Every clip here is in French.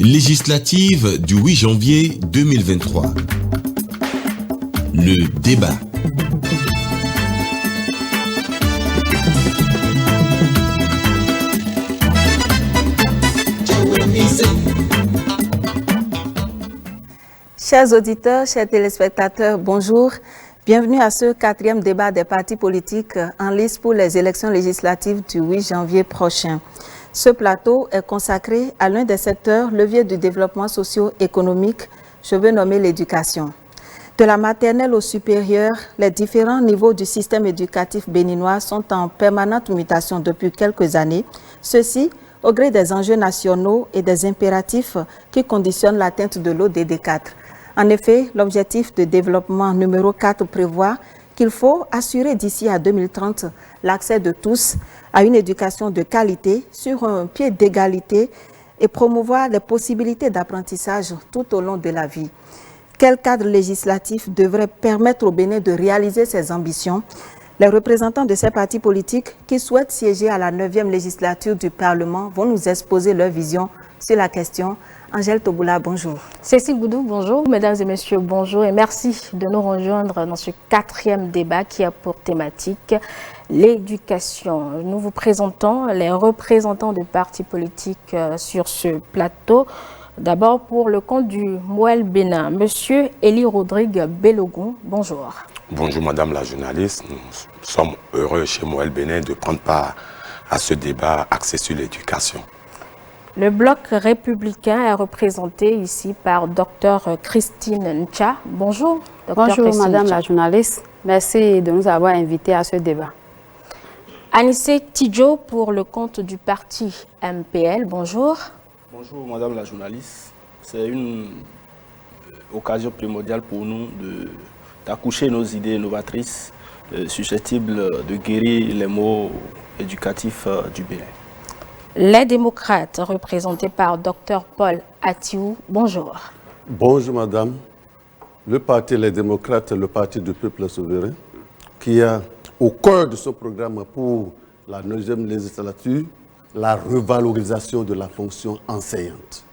Législative du 8 janvier 2023. Le débat. Chers auditeurs, chers téléspectateurs, bonjour. Bienvenue à ce 4e débat des partis politiques en lice pour les élections législatives du 8 janvier prochain. Ce plateau est consacré à l'un des secteurs leviers du développement socio-économique, je veux nommer l'éducation. De la maternelle au supérieur, les différents niveaux du système éducatif béninois sont en permanente mutation depuis quelques années, ceci au gré des enjeux nationaux et des impératifs qui conditionnent l'atteinte de l'ODD4. En effet, l'objectif de développement numéro 4 prévoit qu'il faut assurer d'ici à 2030 l'accès de tous à une éducation de qualité sur un pied d'égalité et promouvoir les possibilités d'apprentissage tout au long de la vie. Quel cadre législatif devrait permettre au Bénin de réaliser ses ambitions? Les représentants de ces partis politiques qui souhaitent siéger à la 9e législature du Parlement vont nous exposer leur vision sur la question. Angèle Toboula, bonjour. Cécile Goudou, bonjour. Mesdames et messieurs, bonjour et merci de nous rejoindre dans ce 4e débat qui a pour thématique l'éducation. Nous vous présentons les représentants de partis politiques sur ce plateau. D'abord pour le compte du Moël Bénin, Monsieur Élie Rodrigue Bellogon, bonjour. Bonjour Madame la journaliste, nous sommes heureux chez Moël Bénin de prendre part à ce débat axé sur l'éducation. Le bloc républicain est représenté ici par Dr Christine Ncha. Bonjour. Bonjour Madame la journaliste, merci de nous avoir invités à ce débat. Anissé Tidjo pour le compte du parti MPL, bonjour. Bonjour Madame la journaliste, c'est une occasion primordiale pour nous d'accoucher nos idées novatrices susceptibles de guérir les maux éducatifs du Bénin. Les démocrates, représentés par Dr Paul Atiou, bonjour. Bonjour Madame. Le parti Les Démocrates est le parti du peuple souverain qui a au cœur de son programme pour la 9e législature la revalorisation de la fonction enseignante.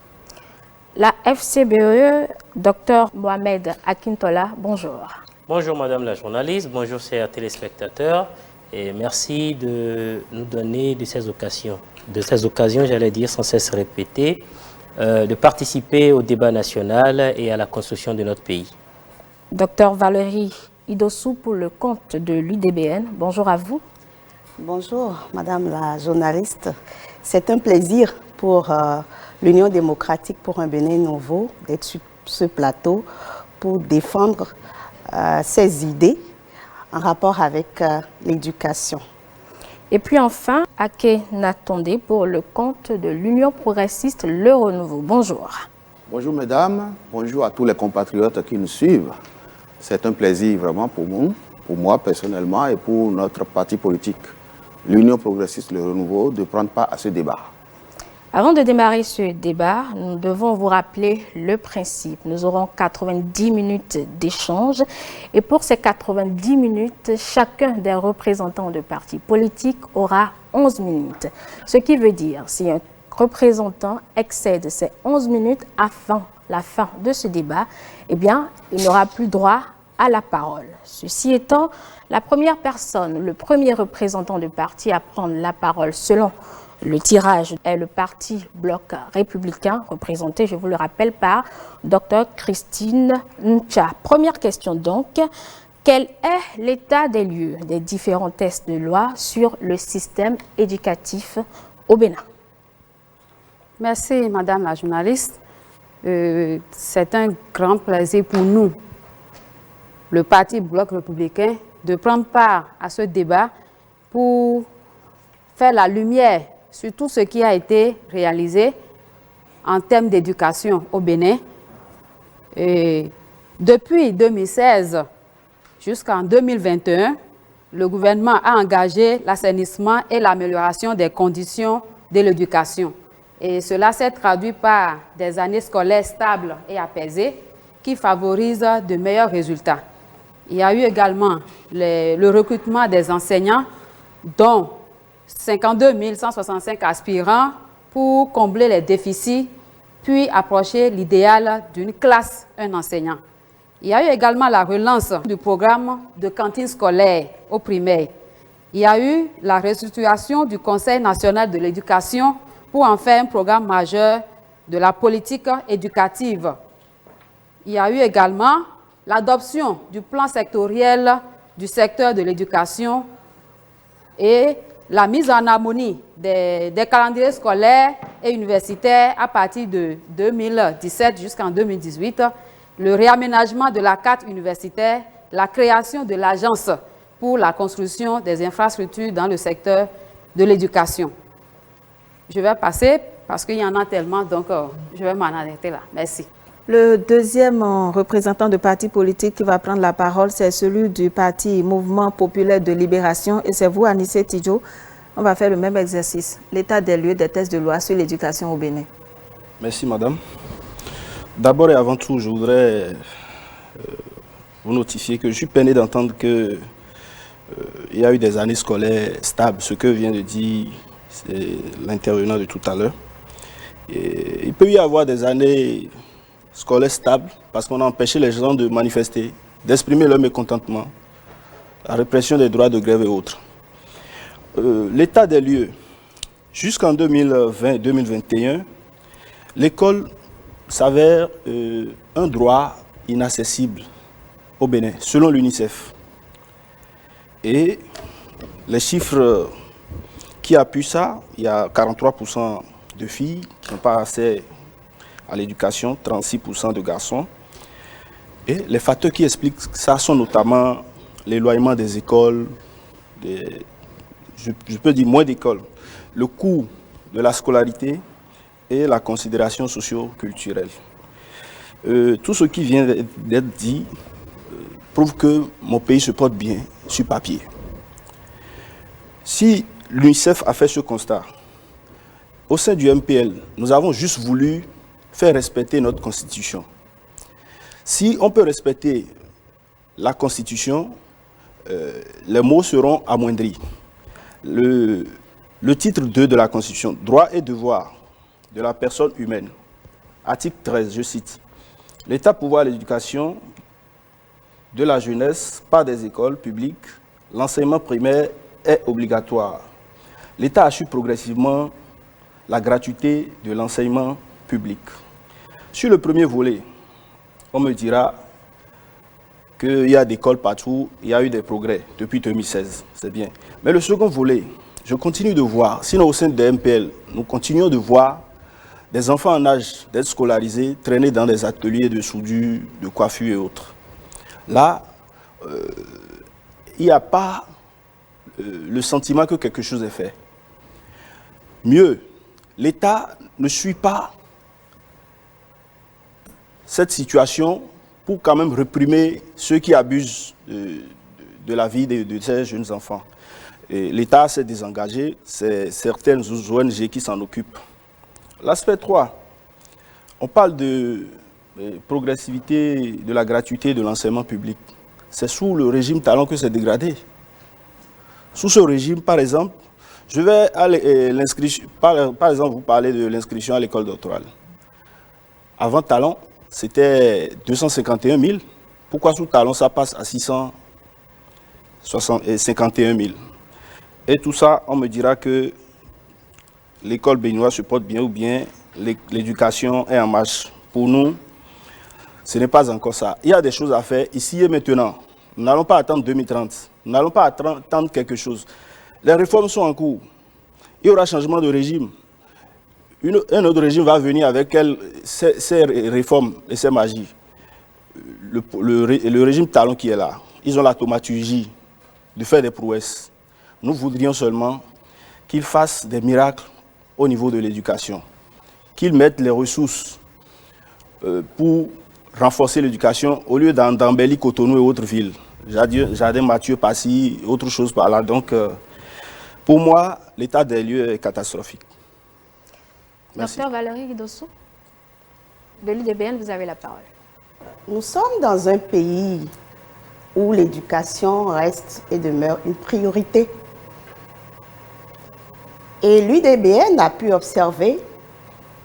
La FCBE, Dr Mohamed Akintola, bonjour. Bonjour Madame la journaliste, bonjour chers téléspectateurs et merci de nous donner de ces occasions, j'allais dire sans cesse répétées, de participer au débat national et à la construction de notre pays. Docteur Valérie Idossou pour le compte de l'UDBN, bonjour à vous. Bonjour Madame la journaliste, c'est un plaisir pour l'Union démocratique pour un Bénin nouveau d'être sur ce plateau pour défendre ses idées en rapport avec l'éducation. Et puis enfin, Ake Natondé pour le compte de l'Union progressiste Le Renouveau. Bonjour. Bonjour mesdames, bonjour à tous les compatriotes qui nous suivent. C'est un plaisir vraiment pour moi personnellement et pour notre parti politique, l'Union progressiste Le Renouveau, de prendre part à ce débat. Avant de démarrer ce débat, nous devons vous rappeler le principe. Nous aurons 90 minutes d'échange et pour ces 90 minutes, chacun des représentants de partis politiques aura 11 minutes. Ce qui veut dire, si un représentant excède ces 11 minutes avant la fin de ce débat, eh bien, il n'aura plus droit à la parole. Ceci étant, la première personne, le premier représentant de parti à prendre la parole selon le tirage est le parti Bloc républicain, représenté, je vous le rappelle, par Dr Christine Ncha. Première question donc, quel est l'état des lieux des différents tests de loi sur le système éducatif au Bénin? Merci Madame la journaliste. C'est un grand plaisir pour nous, le parti Bloc républicain, de prendre part à ce débat pour faire la lumière sur tout ce qui a été réalisé en termes d'éducation au Bénin. Et depuis 2016 jusqu'en 2021, le gouvernement a engagé l'assainissement et l'amélioration des conditions de l'éducation. Et cela s'est traduit par des années scolaires stables et apaisées qui favorisent de meilleurs résultats. Il y a eu également le recrutement des enseignants, dont 52 165 aspirants pour combler les déficits, puis approcher l'idéal d'une classe, un enseignant. Il y a eu également la relance du programme de cantine scolaire au primaire. Il y a eu la restructuration du Conseil national de l'éducation pour en faire un programme majeur de la politique éducative. Il y a eu également l'adoption du plan sectoriel du secteur de l'éducation et la mise en harmonie des calendriers scolaires et universitaires à partir de 2017 jusqu'en 2018, le réaménagement de la carte universitaire, la création de l'agence pour la construction des infrastructures dans le secteur de l'éducation. Je vais passer parce qu'il y en a tellement, donc je vais m'en arrêter là. Merci. Le deuxième représentant de parti politique qui va prendre la parole, c'est celui du parti Mouvement populaire de libération et c'est vous, Anissé Tidjo. On va faire le même exercice, l'état des lieux des tests de loi sur l'éducation au Bénin. Merci madame. D'abord et avant tout, je voudrais vous notifier que je suis peiné d'entendre qu'il y a eu des années scolaires stables, ce que vient de dire l'intervenant de tout à l'heure. Il peut y avoir des années scolaires stables parce qu'on a empêché les gens de manifester, d'exprimer leur mécontentement, la répression des droits de grève et autres. L'état des lieux, jusqu'en 2020-2021, l'école s'avère un droit inaccessible au Bénin, selon l'UNICEF. Et les chiffres qui appuient ça, il y a 43% de filles qui n'ont pas accès à l'éducation, 36% de garçons. Et les facteurs qui expliquent ça sont notamment l'éloignement des écoles, je peux dire moins d'écoles, le coût de la scolarité et la considération socio-culturelle. Tout ce qui vient d'être dit prouve que mon pays se porte bien sur papier. Si l'UNICEF a fait ce constat, au sein du MPL, nous avons juste voulu faire respecter notre Constitution. Si on peut respecter la Constitution, les mots seront amoindris. Le titre 2 de la Constitution, droits et devoirs de la personne humaine, article 13, je cite, « L'État pourvoit à l'éducation de la jeunesse par des écoles publiques, l'enseignement primaire est obligatoire. L'État assure progressivement la gratuité de l'enseignement public. » Sur le premier volet, on me dira qu'il y a des écoles partout, il y a eu des progrès depuis 2016, c'est bien. Mais le second volet, je continue de voir, sinon au sein de MPL, nous continuons de voir des enfants en âge d'être scolarisés, traîner dans des ateliers de soudure, de coiffure et autres. Là, il n'y a pas le sentiment que quelque chose est fait. Mieux, l'État ne suit pas cette situation pour quand même réprimer ceux qui abusent de la vie de ces jeunes enfants. L'État s'est désengagé, c'est certaines ONG qui s'en occupent. L'aspect 3, on parle de progressivité, de la gratuité de l'enseignement public. C'est sous le régime Talon que c'est dégradé. Sous ce régime, par exemple, je vais à l'inscription, par exemple, vous parlez de l'inscription à l'école doctorale. Avant Talon, c'était 251 000. Pourquoi sous Talon, ça passe à 651 000? Et tout ça, on me dira que l'école béninoise se porte bien ou bien l'éducation est en marche. Pour nous, ce n'est pas encore ça. Il y a des choses à faire ici et maintenant. Nous n'allons pas attendre 2030. Nous n'allons pas attendre quelque chose. Les réformes sont en cours. Il y aura changement de régime. Un autre régime va venir avec ces réformes et ces magies. Le régime Talon qui est là, ils ont la thaumaturgie de faire des prouesses. Nous voudrions seulement qu'ils fassent des miracles au niveau de l'éducation, qu'ils mettent les ressources pour renforcer l'éducation au lieu d'embellir Cotonou et autres villes. Jardin Mathieu, Passy, autre chose par là. Donc, pour moi, l'état des lieux est catastrophique. Merci. Docteur Valérie Guidossou, de l'UDBN, vous avez la parole. Nous sommes dans un pays où l'éducation reste et demeure une priorité. Et l'UDBN a pu observer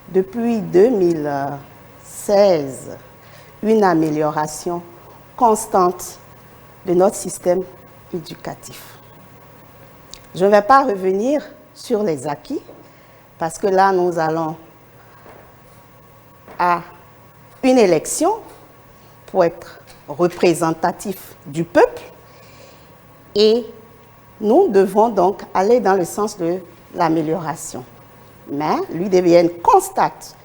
depuis 2016 une amélioration constante de notre système éducatif. Je ne vais pas revenir sur les acquis, parce que là, nous allons à une élection pour être représentatif du peuple, et nous devons donc aller dans le sens de l'amélioration. Mais l'UDBN constate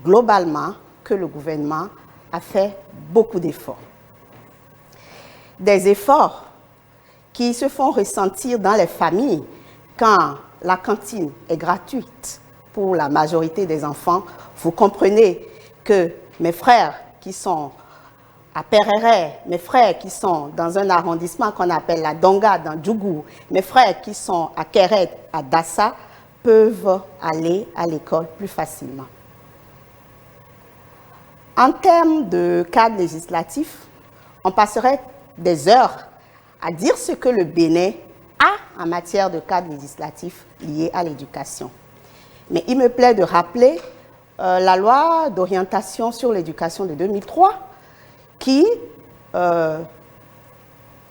globalement que le gouvernement a fait beaucoup d'efforts. Des efforts qui se font ressentir dans les familles quand la cantine est gratuite pour la majorité des enfants. Vous comprenez que mes frères qui sont à Perere, mes frères qui sont dans un arrondissement qu'on appelle la Donga, dans Djougou, mes frères qui sont à Keret, à Dassa, peuvent aller à l'école plus facilement. En termes de cadre législatif, on passerait des heures à dire ce que le Bénin a en matière de cadre législatif lié à l'éducation. Mais il me plaît de rappeler la loi d'orientation sur l'éducation de 2003 qui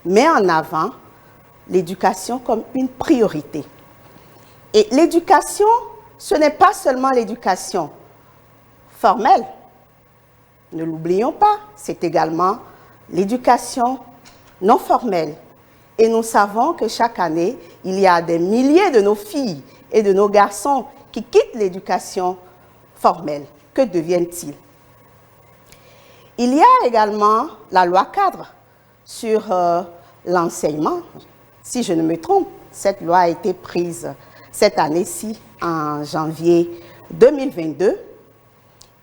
met en avant l'éducation comme une priorité. Et l'éducation, ce n'est pas seulement l'éducation formelle, ne l'oublions pas, c'est également l'éducation non formelle. Et nous savons que chaque année, il y a des milliers de nos filles et de nos garçons qui quittent l'éducation formelle. Que deviennent-ils? Il y a également la loi cadre sur l'enseignement. Si je ne me trompe, cette loi a été prise cette année-ci, en janvier 2022,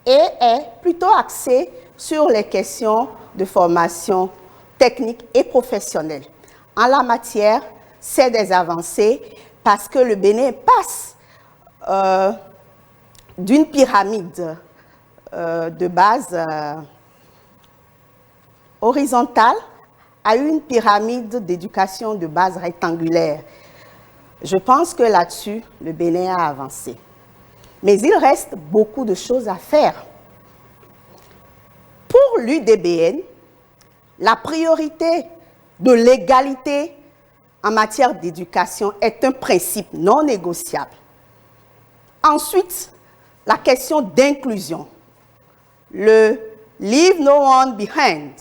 et est plutôt axée sur les questions de formation technique et professionnelle. En la matière, c'est des avancées parce que le Bénin passe d'une pyramide de base horizontale à une pyramide d'éducation de base rectangulaire. Je pense que là-dessus, le Bénin a avancé. Mais il reste beaucoup de choses à faire. Pour l'UDBN, la priorité de l'égalité en matière d'éducation est un principe non négociable. Ensuite, la question d'inclusion. Le « leave no one behind »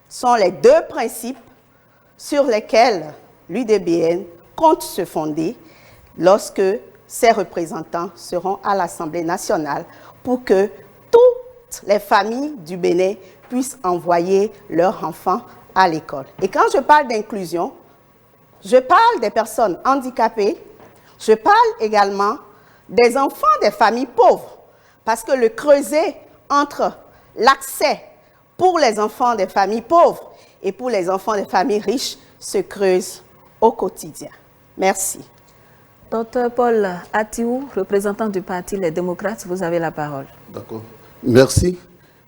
sont les deux principes sur lesquels l'UDBN compte se fonder lorsque ses représentants seront à l'Assemblée nationale pour que toutes les familles du Bénin puissent envoyer leurs enfants à l'école. Et quand je parle d'inclusion, je parle des personnes handicapées, je parle également des enfants des familles pauvres, parce que le creuset entre l'accès pour les enfants des familles pauvres et pour les enfants des familles riches se creuse au quotidien. Merci. Dr Paul Atiou, représentant du parti Les Démocrates, vous avez la parole. D'accord. Merci.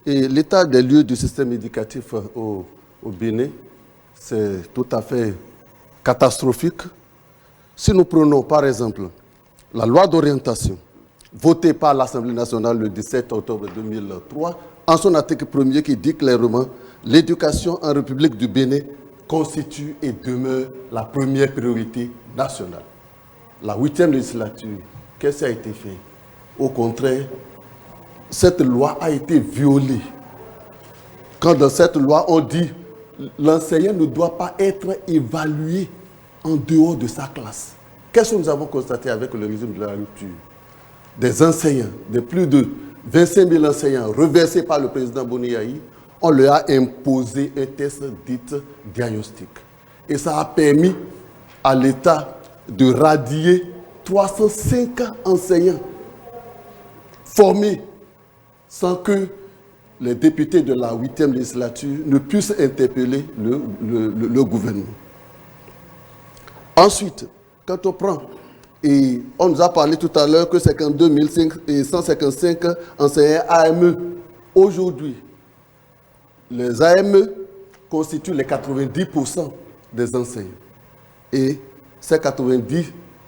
Et l'état des lieux du système éducatif au Bénin, c'est tout à fait catastrophique. Si nous prenons par exemple la loi d'orientation votée par l'Assemblée nationale le 17 octobre 2003, en son article 1er qui dit clairement « L'éducation en République du Bénin constitue et demeure la première priorité nationale ». La 8e législature, qu'est-ce qui a été fait? Au contraire, cette loi a été violée. Quand dans cette loi, on dit l'enseignant ne doit pas être évalué en dehors de sa classe. Qu'est-ce que nous avons constaté avec le régime de la rupture? Des enseignants, de plus de 25 000 enseignants reversés par le président Boniaï, on leur a imposé un test dit diagnostic. Et ça a permis à l'État de radier 305 enseignants formés sans que les députés de la 8e législature ne puissent interpeller le gouvernement. Ensuite, quand on prend, et on nous a parlé tout à l'heure que 52 155 enseignants AME, aujourd'hui, les AME constituent les 90% des enseignants. Et ces 90%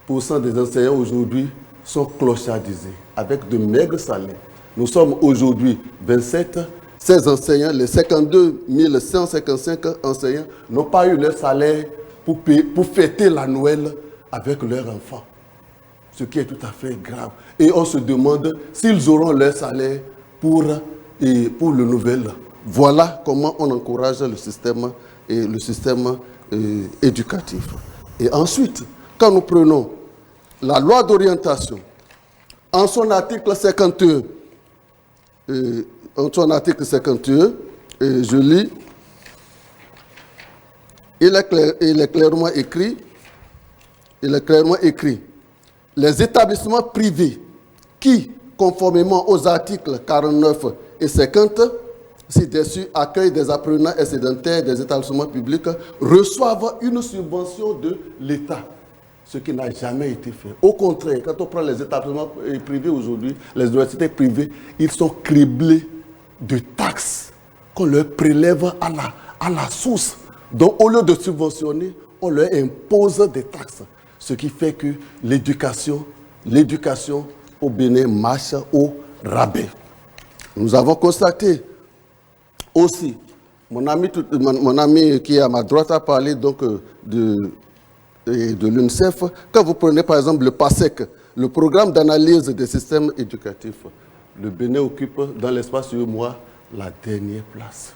des enseignants aujourd'hui sont clochardisés avec de maigres salaires. Nous sommes aujourd'hui 27. Ces enseignants, les 52 155 enseignants, n'ont pas eu leur salaire pour fêter la Noël avec leurs enfants. Ce qui est tout à fait grave. Et on se demande s'ils auront leur salaire pour le nouvel an. Voilà comment on encourage le système éducatif. Et ensuite, quand nous prenons la loi d'orientation, en son article 51, je lis, il est clairement écrit, les établissements privés qui, conformément aux articles 49 et 50, ci-dessus, accueillent des apprenants excédentaires des établissements publics, reçoivent une subvention de l'État, ce qui n'a jamais été fait. Au contraire, quand on prend les établissements privés aujourd'hui, les universités privées, ils sont criblés de taxes qu'on leur prélève à la source. Donc, au lieu de subventionner, on leur impose des taxes. Ce qui fait que l'éducation au Bénin marche au rabais. Nous avons constaté aussi, mon ami qui est à ma droite a parlé donc de l'UNICEF. Quand vous prenez par exemple le PASEC, le programme d'analyse des systèmes éducatifs, le Bénin occupe dans l'espace UEMOA la dernière place.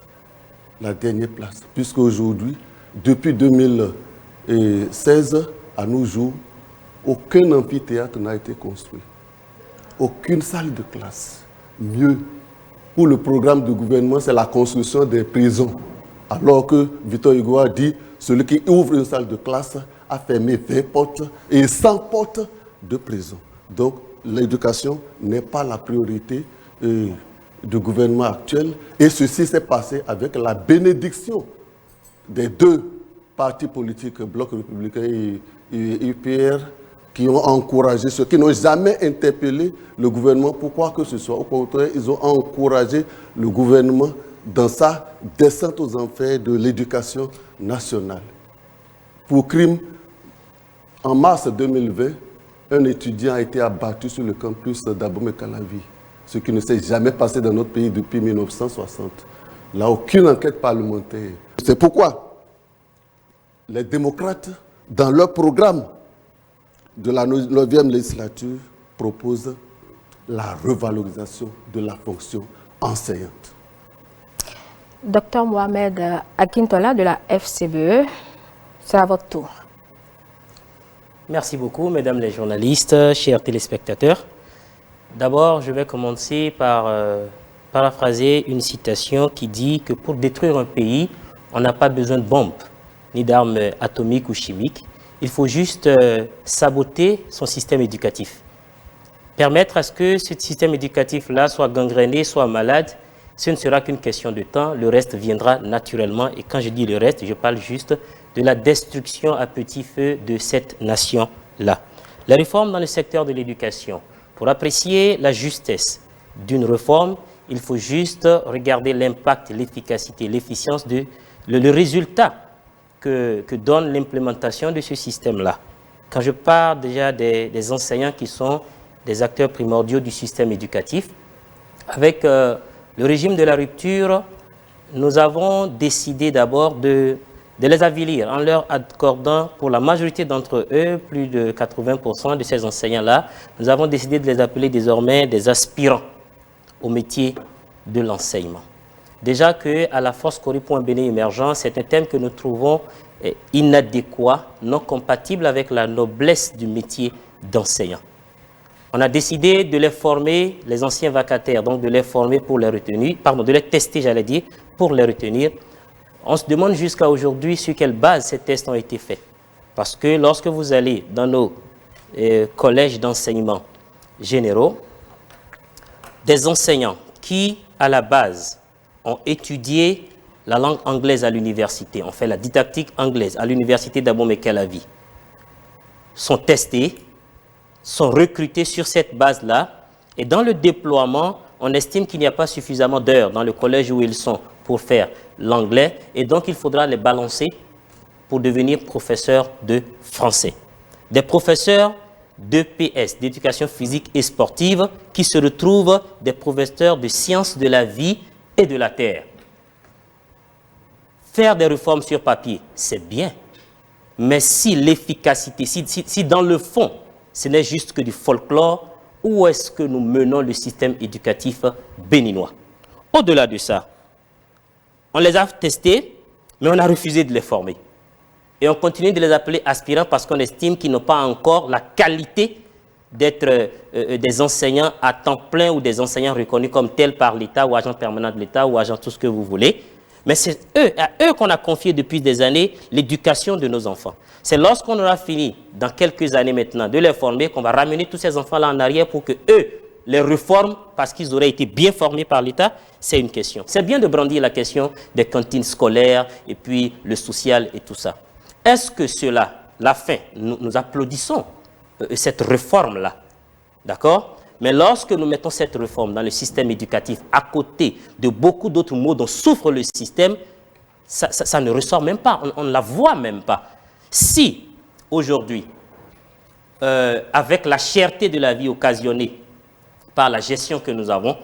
La dernière place. Puisque aujourd'hui, depuis 2016 à nos jours, aucun amphithéâtre n'a été construit. Aucune salle de classe. Mieux, pour le programme du gouvernement, c'est la construction des prisons. Alors que Victor Hugo a dit, celui qui ouvre une salle de classe a fermé 20 portes et 100 portes de prison. Donc, l'éducation n'est pas la priorité du gouvernement actuel. Et ceci s'est passé avec la bénédiction des deux partis politiques, Bloc républicain et UPR, qui ont encouragé ceux qui n'ont jamais interpellé le gouvernement pour quoi que ce soit. Au contraire, ils ont encouragé le gouvernement dans sa descente aux enfers de l'éducation nationale. Pour crime, en mars 2020, un étudiant a été abattu sur le campus d'Abomey-Calavi, ce qui ne s'est jamais passé dans notre pays depuis 1960. Là, aucune enquête parlementaire. C'est pourquoi les démocrates, dans leur programme de la 9e législature, proposent la revalorisation de la fonction enseignante. Docteur Mohamed Akintola de la FCBE, c'est à votre tour. Merci beaucoup, mesdames les journalistes, chers téléspectateurs. D'abord, je vais commencer par paraphraser une citation qui dit que pour détruire un pays, on n'a pas besoin de bombes, ni d'armes atomiques ou chimiques. Il faut juste saboter son système éducatif. Permettre à ce que ce système éducatif-là soit gangréné, soit malade, ce ne sera qu'une question de temps. Le reste viendra naturellement. Et quand je dis le reste, je parle juste de la destruction à petit feu de cette nation-là. La réforme dans le secteur de l'éducation. Pour apprécier la justesse d'une réforme, il faut juste regarder l'impact, l'efficacité, l'efficience, le résultat que donne l'implémentation de ce système-là. Quand je parle déjà des enseignants qui sont des acteurs primordiaux du système éducatif, avec le régime de la rupture, nous avons décidé d'abord de les avilir en leur accordant, pour la majorité d'entre eux, plus de 80% de ces enseignants-là, nous avons décidé de les appeler désormais des aspirants au métier de l'enseignement. Déjà qu'à la Force Corée.Bénin émergent, c'est un thème que nous trouvons inadéquat, non compatible avec la noblesse du métier d'enseignant. On a décidé de les former, les anciens vacataires, donc de les former pour les retenir, pardon, de les tester, j'allais dire, pour les retenir. On se demande jusqu'à aujourd'hui sur quelle base ces tests ont été faits. Parce que lorsque vous allez dans nos collèges d'enseignement généraux, des enseignants qui, à la base, ont étudié la langue anglaise à l'université, ont fait la didactique anglaise à l'université d'Abomey-Calavi, sont testés, sont recrutés sur cette base-là, et dans le déploiement, on estime qu'il n'y a pas suffisamment d'heures dans le collège où ils sont pour faire l'anglais, et donc il faudra les balancer pour devenir professeurs de français. Des professeurs d'EPS, d'éducation physique et sportive, qui se retrouvent des professeurs de sciences de la vie et de la terre. Faire des réformes sur papier, c'est bien. Mais si l'efficacité, si dans le fond, ce n'est juste que du folklore, où est-ce que nous menons le système éducatif béninois? Au-delà de ça, on les a testés, mais on a refusé de les former. Et on continue de les appeler aspirants parce qu'on estime qu'ils n'ont pas encore la qualité d'être des enseignants à temps plein ou des enseignants reconnus comme tels par l'État ou agents permanents de l'État ou agents tout ce que vous voulez. Mais c'est à eux qu'on a confié depuis des années l'éducation de nos enfants. C'est lorsqu'on aura fini, dans quelques années maintenant, de les former, qu'on va ramener tous ces enfants-là en arrière pour que eux les réforment parce qu'ils auraient été bien formés par l'État. C'est une question. C'est bien de brandir la question des cantines scolaires et puis le social et tout ça. Est-ce que cela, la fin, nous applaudissons cette réforme-là, d'accord? Mais lorsque nous mettons cette réforme dans le système éducatif à côté de beaucoup d'autres maux dont souffre le système, ça ne ressort même pas, on ne la voit même pas. Si, aujourd'hui, avec la cherté de la vie occasionnée par la gestion que nous avons,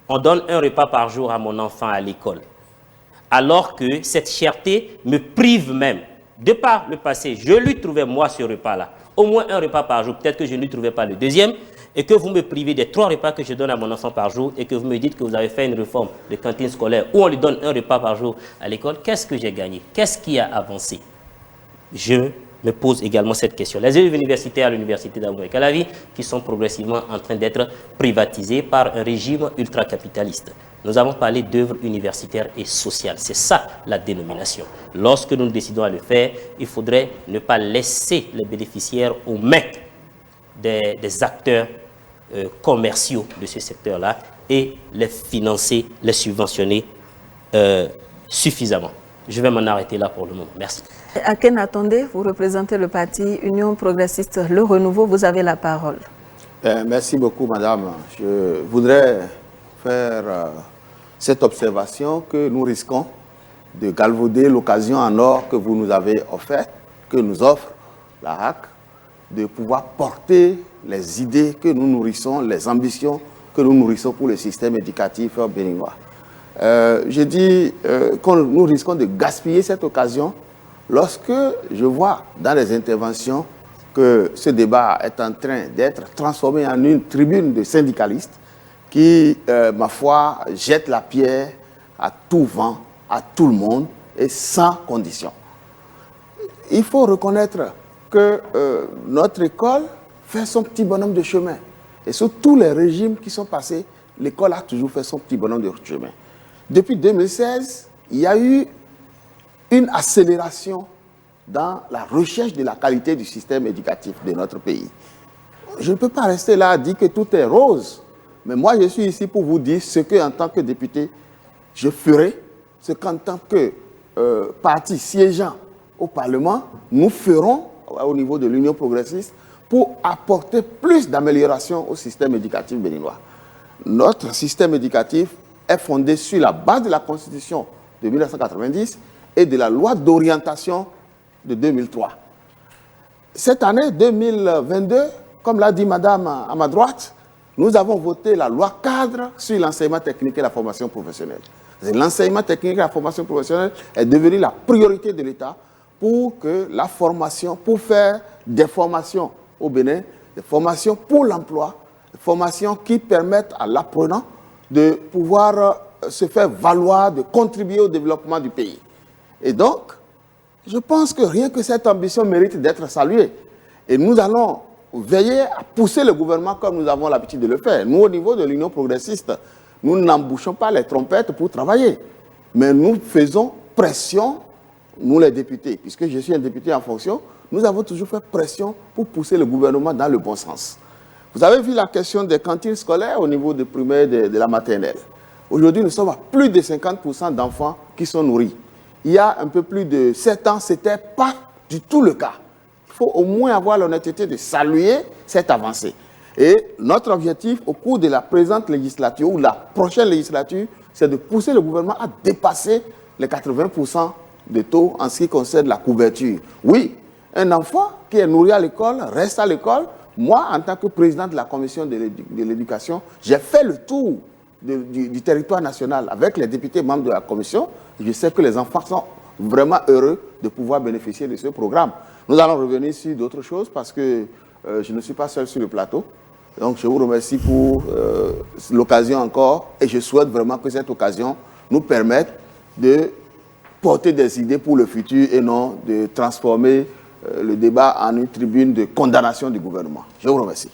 on donne un repas par jour à mon enfant à l'école, alors que cette cherté me prive même. De par le passé, je lui trouvais moi ce repas-là, au moins un repas par jour, peut-être que je ne lui trouvais pas le deuxième, et que vous me privez des 3 repas que je donne à mon enfant par jour, et que vous me dites que vous avez fait une réforme de cantine scolaire où on lui donne un repas par jour à l'école, qu'est-ce que j'ai gagné? Qu'est-ce qui a avancé? Je me pose également cette question. Les élèves universitaires à l'université d'Abomey-Calavi qui sont progressivement en train d'être privatisés par un régime ultra-capitaliste. Nous avons parlé d'œuvres universitaires et sociales. C'est ça la dénomination. Lorsque nous décidons à le faire, il faudrait ne pas laisser les bénéficiaires aux mains des acteurs commerciaux de ce secteur-là et les financer, les subventionner suffisamment. Je vais m'en arrêter là pour le moment. Merci. Aken Atondé, vous représentez le parti Union progressiste Le Renouveau. Vous avez la parole. Merci beaucoup, madame. Je voudrais faire cette observation que nous risquons de galvauder l'occasion en or que vous nous avez offerte, que nous offre la HAC, de pouvoir porter les idées que nous nourrissons, les ambitions que nous nourrissons pour le système éducatif béninois. Je dis que nous risquons de gaspiller cette occasion lorsque je vois dans les interventions que ce débat est en train d'être transformé en une tribune de syndicalistes qui, ma foi, jettent la pierre à tout vent, à tout le monde et sans condition. Il faut reconnaître que notre école fait son petit bonhomme de chemin. Et sous tous les régimes qui sont passés, l'école a toujours fait son petit bonhomme de chemin. Depuis 2016, il y a eu une accélération dans la recherche de la qualité du système éducatif de notre pays. Je ne peux pas rester là à dire que tout est rose, mais moi je suis ici pour vous dire ce que, en tant que député, je ferai, ce qu'en tant que parti siégeant au Parlement, nous ferons au niveau de l'Union progressiste pour apporter plus d'amélioration au système éducatif béninois. Notre système éducatif est fondé sur la base de la Constitution de 1990 et de la loi d'orientation de 2003. Cette année 2022, comme l'a dit madame à ma droite, nous avons voté la loi cadre sur l'enseignement technique et la formation professionnelle. L'enseignement technique et la formation professionnelle est devenu la priorité de l'État pour que la formation, pour faire des formations au Bénin, des formations pour l'emploi, des formations qui permettent à l'apprenant de pouvoir se faire valoir, de contribuer au développement du pays. Et donc, je pense que rien que cette ambition mérite d'être saluée. Et nous allons veiller à pousser le gouvernement comme nous avons l'habitude de le faire. Nous, au niveau de l'Union progressiste, nous n'embouchons pas les trompettes pour travailler. Mais nous faisons pression, nous les députés, puisque je suis un député en fonction, nous avons toujours fait pression pour pousser le gouvernement dans le bon sens. Vous avez vu la question des cantines scolaires au niveau de primaire de la maternelle. Aujourd'hui, nous sommes à plus de 50% d'enfants qui sont nourris. Il y a un peu plus de 7 ans, ce n'était pas du tout le cas. Il faut au moins avoir l'honnêteté de saluer cette avancée. Et notre objectif au cours de la présente législature ou la prochaine législature, c'est de pousser le gouvernement à dépasser les 80% de taux en ce qui concerne la couverture. Oui, Un enfant qui est nourri à l'école, reste à l'école. Moi, en tant que président de la commission de l'éducation, j'ai fait le tour du territoire national avec les députés membres de la commission. Je sais que les enfants sont vraiment heureux de pouvoir bénéficier de ce programme. Nous allons revenir sur d'autres choses parce que je ne suis pas seul sur le plateau. Donc, je vous remercie pour l'occasion encore et je souhaite vraiment que cette occasion nous permette de porter des idées pour le futur et non de transformer le débat en une tribune de condamnation du gouvernement. Je vous remercie.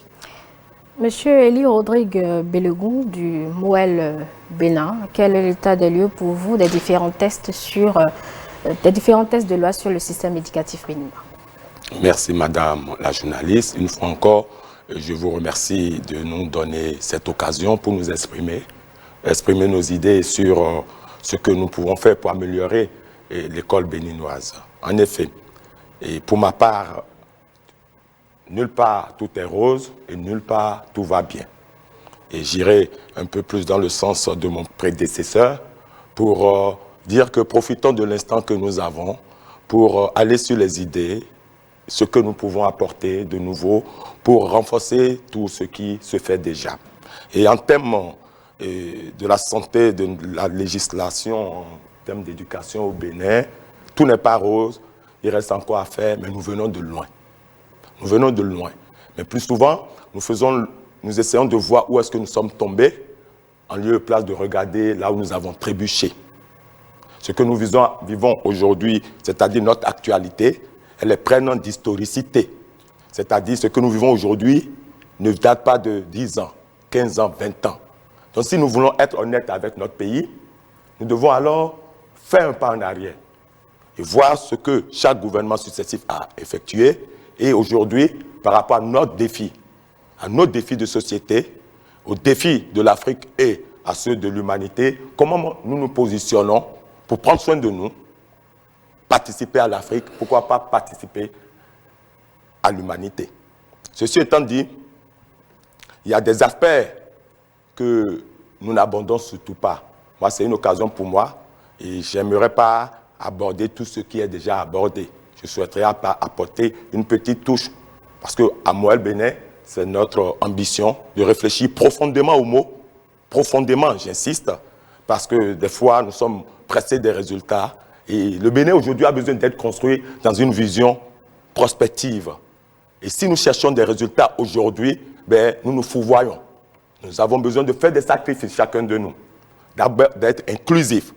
Monsieur Elie Rodrigue Bellegou du MOEL Bénin, quel est l'état des lieux pour vous des différents tests de loi sur le système éducatif béninois? Merci Madame la journaliste. Une fois encore, je vous remercie de nous donner cette occasion pour nous exprimer nos idées sur ce que nous pouvons faire pour améliorer l'école béninoise. En effet, et pour ma part, nulle part tout est rose et nulle part tout va bien. Et j'irai un peu plus dans le sens de mon prédécesseur pour dire que profitons de l'instant que nous avons pour aller sur les idées, ce que nous pouvons apporter de nouveau pour renforcer tout ce qui se fait déjà. Et en termes de la santé, de la législation, en termes d'éducation au Bénin, tout n'est pas rose, il reste encore à faire, mais nous venons de loin. Nous venons de loin. Mais plus souvent, nous essayons de voir où est-ce que nous sommes tombés, en lieu et place de regarder là où nous avons trébuché. Ce que nous vivons aujourd'hui, c'est-à-dire notre actualité, elle est prenante d'historicité. C'est-à-dire ce que nous vivons aujourd'hui ne date pas de 10 ans, 15 ans, 20 ans. Donc si nous voulons être honnêtes avec notre pays, nous devons alors faire un pas en arrière et voir ce que chaque gouvernement successif a effectué. Et aujourd'hui, par rapport à notre défi de société, aux défis de l'Afrique et à ceux de l'humanité, comment nous nous positionnons pour prendre soin de nous, participer à l'Afrique, pourquoi pas participer à l'humanité. Ceci étant dit, il y a des aspects que nous n'abandonnons surtout pas. Moi, c'est une occasion pour moi et je n'aimerais pas aborder tout ce qui est déjà abordé. Je souhaiterais apporter une petite touche parce qu'à MOEL Bénin, c'est notre ambition de réfléchir profondément aux mots, profondément, j'insiste, parce que des fois, nous sommes pressés des résultats. Et le Bénin aujourd'hui a besoin d'être construit dans une vision prospective. Et si nous cherchons des résultats aujourd'hui, nous nous fourvoyons. Nous avons besoin de faire des sacrifices, chacun de nous, d'être inclusif,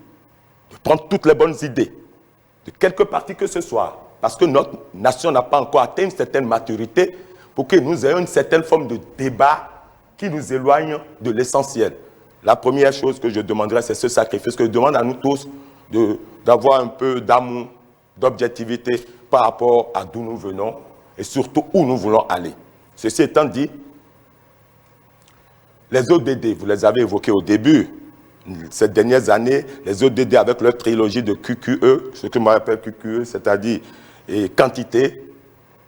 de prendre toutes les bonnes idées, de quelque partie que ce soit, parce que notre nation n'a pas encore atteint une certaine maturité pour que nous ayons une certaine forme de débat qui nous éloigne de l'essentiel. La première chose que je demanderais, c'est ce sacrifice que je demande à nous tous d'avoir un peu d'amour, d'objectivité par rapport à d'où nous venons et surtout où nous voulons aller. Ceci étant dit, les ODD, vous les avez évoqués au début, ces dernières années, les ODD avec leur trilogie de QQE, ce que moi j'appelle QQE, c'est-à-dire quantité,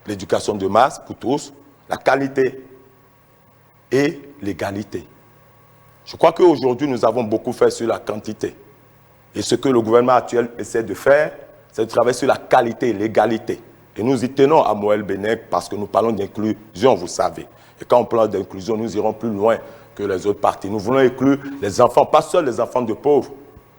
l'éducation de masse pour tous, la qualité et l'égalité. Je crois qu'aujourd'hui, nous avons beaucoup fait sur la quantité. Et ce que le gouvernement actuel essaie de faire, c'est de travailler sur la qualité et l'égalité. Et nous y tenons à MOEL Bénin parce que nous parlons d'inclusion, vous savez. Et quand on parle d'inclusion, nous irons plus loin que les autres parties. Nous voulons inclure les enfants, pas seuls les enfants de pauvres,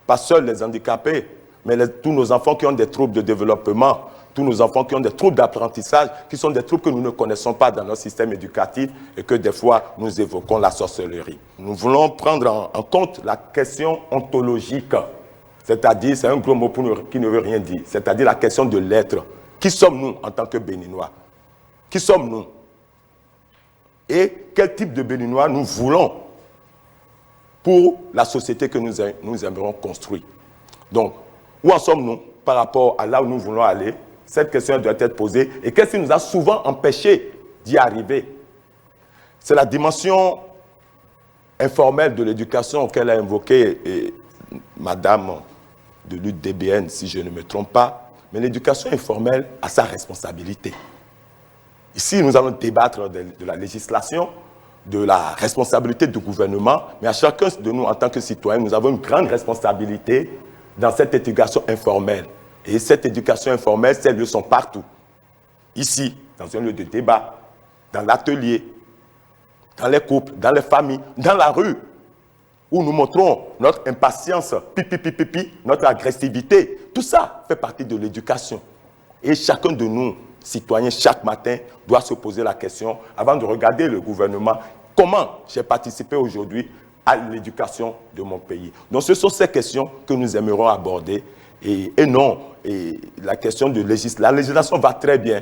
pas seuls les handicapés, mais tous nos enfants qui ont des troubles de développement, tous nos enfants qui ont des troubles d'apprentissage, qui sont des troubles que nous ne connaissons pas dans notre système éducatif et que des fois nous évoquons la sorcellerie. Nous voulons prendre en compte la question ontologique, c'est-à-dire, c'est un gros mot qui ne veut rien dire, c'est-à-dire la question de l'être. Qui sommes-nous en tant que Béninois? Qui sommes-nous? Et quel type de Béninois nous voulons pour la société que nous aimerons construire? Donc, où en sommes-nous par rapport à là où nous voulons aller? Cette question doit être posée. Et qu'est-ce qui nous a souvent empêchés d'y arriver? C'est la dimension informelle de l'éducation qu'elle a invoquée, Madame de l'UDBN, si je ne me trompe pas. Mais l'éducation informelle a sa responsabilité. Ici, nous allons débattre de la législation, de la responsabilité du gouvernement, mais à chacun de nous, en tant que citoyens, nous avons une grande responsabilité dans cette éducation informelle. Et cette éducation informelle, ces lieux sont partout. ici, dans un lieu de débat, dans l'atelier, dans les couples, dans les familles, dans la rue, où nous montrons notre impatience, notre agressivité. Tout ça fait partie de l'éducation. Et chacun de nous, citoyens, chaque matin, doit se poser la question, avant de regarder le gouvernement, comment j'ai participé aujourd'hui à l'éducation de mon pays. Donc ce sont ces questions que nous aimerons aborder. Et non, la question de législation. La législation va très bien.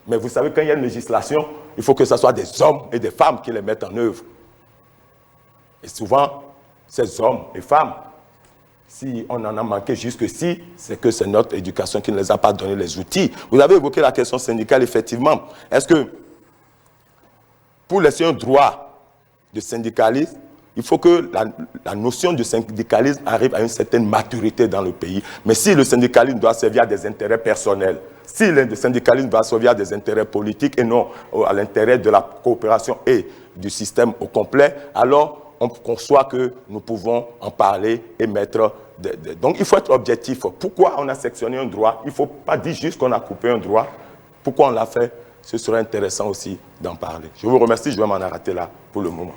Mais vous savez, quand il y a une législation, il faut que ce soit des hommes et des femmes qui les mettent en œuvre. Et souvent, ces hommes et femmes, si on en a manqué jusqu'ici, c'est que c'est notre éducation qui ne les a pas donné les outils. Vous avez évoqué la question syndicale, effectivement. Est-ce que, pour laisser un droit de syndicalisme, il faut que la notion de syndicalisme arrive à une certaine maturité dans le pays. Mais si le syndicalisme doit servir à des intérêts personnels, si le syndicalisme doit servir à des intérêts politiques et non à l'intérêt de la coopération et du système au complet, alors on conçoit que nous pouvons en parler et mettre... Donc il faut être objectif. Pourquoi on a sectionné un droit? Il ne faut pas dire juste qu'on a coupé un droit. Pourquoi on l'a fait? Ce serait intéressant aussi d'en parler. Je vous remercie, je vais m'en arrêter là pour le moment.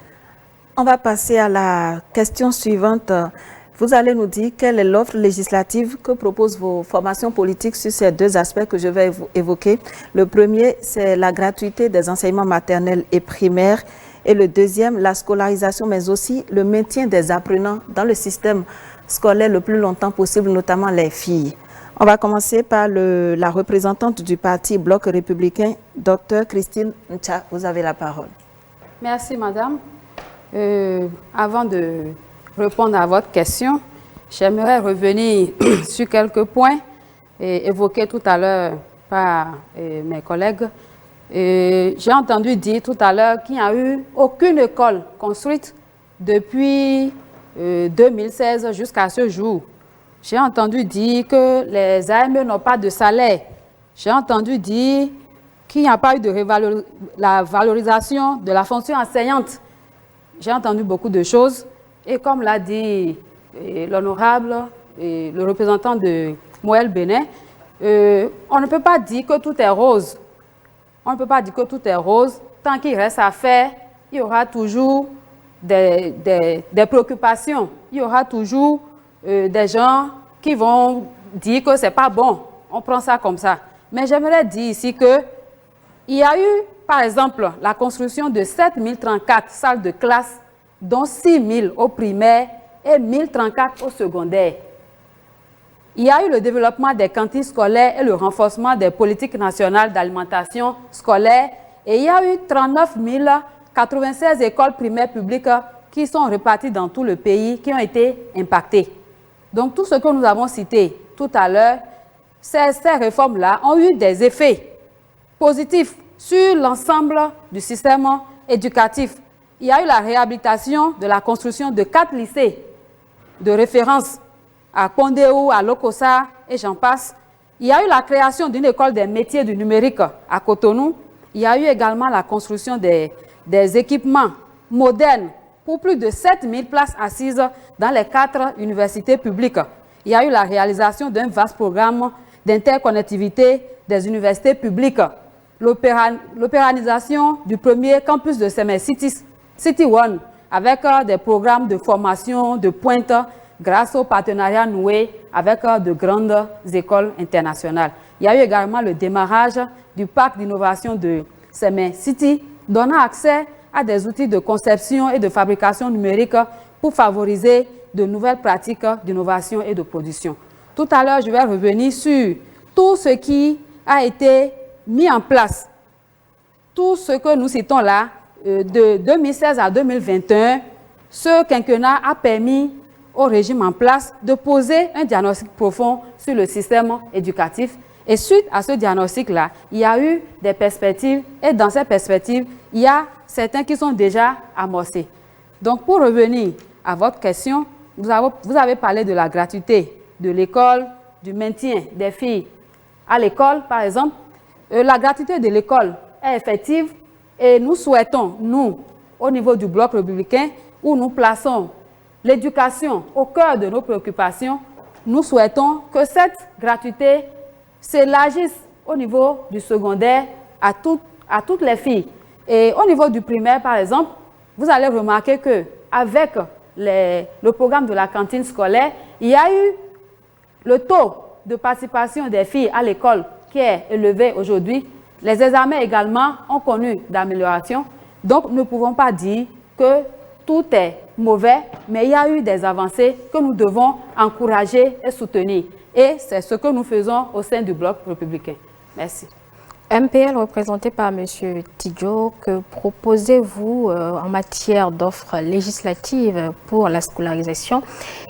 On va passer à la question suivante. Vous allez nous dire quelle est l'offre législative que proposent vos formations politiques sur ces deux aspects que je vais évoquer. Le premier, c'est la gratuité des enseignements maternels et primaires. Et le deuxième, la scolarisation, mais aussi le maintien des apprenants dans le système scolaire le plus longtemps possible, notamment les filles. On va commencer par la représentante du parti Bloc républicain, Dr Christine Ncha. Vous avez la parole. Merci, madame. Avant de répondre à votre question, j'aimerais revenir sur quelques points évoqués tout à l'heure par mes collègues. J'ai entendu dire tout à l'heure qu'il n'y a eu aucune école construite depuis 2016 jusqu'à ce jour. J'ai entendu dire que les AME n'ont pas de salaire. J'ai entendu dire qu'il n'y a pas eu de la valorisation de la fonction enseignante. J'ai entendu beaucoup de choses et comme l'a dit l'honorable et le représentant de Moël Bénin, on ne peut pas dire que tout est rose. On ne peut pas dire que tout est rose. Tant qu'il reste à faire, il y aura toujours des préoccupations. Il y aura toujours des gens qui vont dire que ce n'est pas bon. On prend ça comme ça. Mais j'aimerais dire ici qu'il y a eu, par exemple, la construction de 7034 salles de classe, dont 6000 au primaire et 1034 au secondaire. Il y a eu le développement des cantines scolaires et le renforcement des politiques nationales d'alimentation scolaire. Et il y a eu 39 096 écoles primaires publiques qui sont réparties dans tout le pays, qui ont été impactées. Donc tout ce que nous avons cité tout à l'heure, ces réformes-là ont eu des effets positifs sur l'ensemble du système éducatif. Il y a eu la réhabilitation de la construction de 4 lycées de référence à Pondéou, à Lokossa et j'en passe. Il y a eu la création d'une école des métiers du numérique à Cotonou. Il y a eu également la construction des équipements modernes pour plus de 7000 places assises dans les 4 universités publiques. Il y a eu la réalisation d'un vaste programme d'interconnectivité des universités publiques. L'opéralisation du premier campus de Semen City One, avec des programmes de formation de pointe grâce au partenariat noué avec de grandes écoles internationales. Il y a eu également le démarrage du parc d'innovation de Semen City, donnant accès à des outils de conception et de fabrication numérique pour favoriser de nouvelles pratiques d'innovation et de production. Tout à l'heure, je vais revenir sur tout ce qui a été mis en place. Tout ce que nous citons là, de 2016 à 2021, ce quinquennat a permis au régime en place de poser un diagnostic profond sur le système éducatif. Et suite à ce diagnostic-là, il y a eu des perspectives et dans ces perspectives, il y a certains qui sont déjà amorcés. Donc pour revenir à votre question, vous avez parlé de la gratuité de l'école, du maintien des filles à l'école, par exemple. La gratuité de l'école est effective et nous souhaitons, nous, au niveau du Bloc républicain, où nous plaçons l'éducation au cœur de nos préoccupations, nous souhaitons que cette gratuité s'élargisse au niveau du secondaire à toutes les filles. Et au niveau du primaire, par exemple, vous allez remarquer qu'avec le programme de la cantine scolaire, il y a eu le taux de participation des filles à l'école qui est élevé aujourd'hui. Les examens également ont connu d'amélioration. Donc, nous ne pouvons pas dire que tout est mauvais, mais il y a eu des avancées que nous devons encourager et soutenir. Et c'est ce que nous faisons au sein du Bloc républicain. Merci. MPL représenté par M. Tidjo, que proposez-vous en matière d'offres législatives pour la scolarisation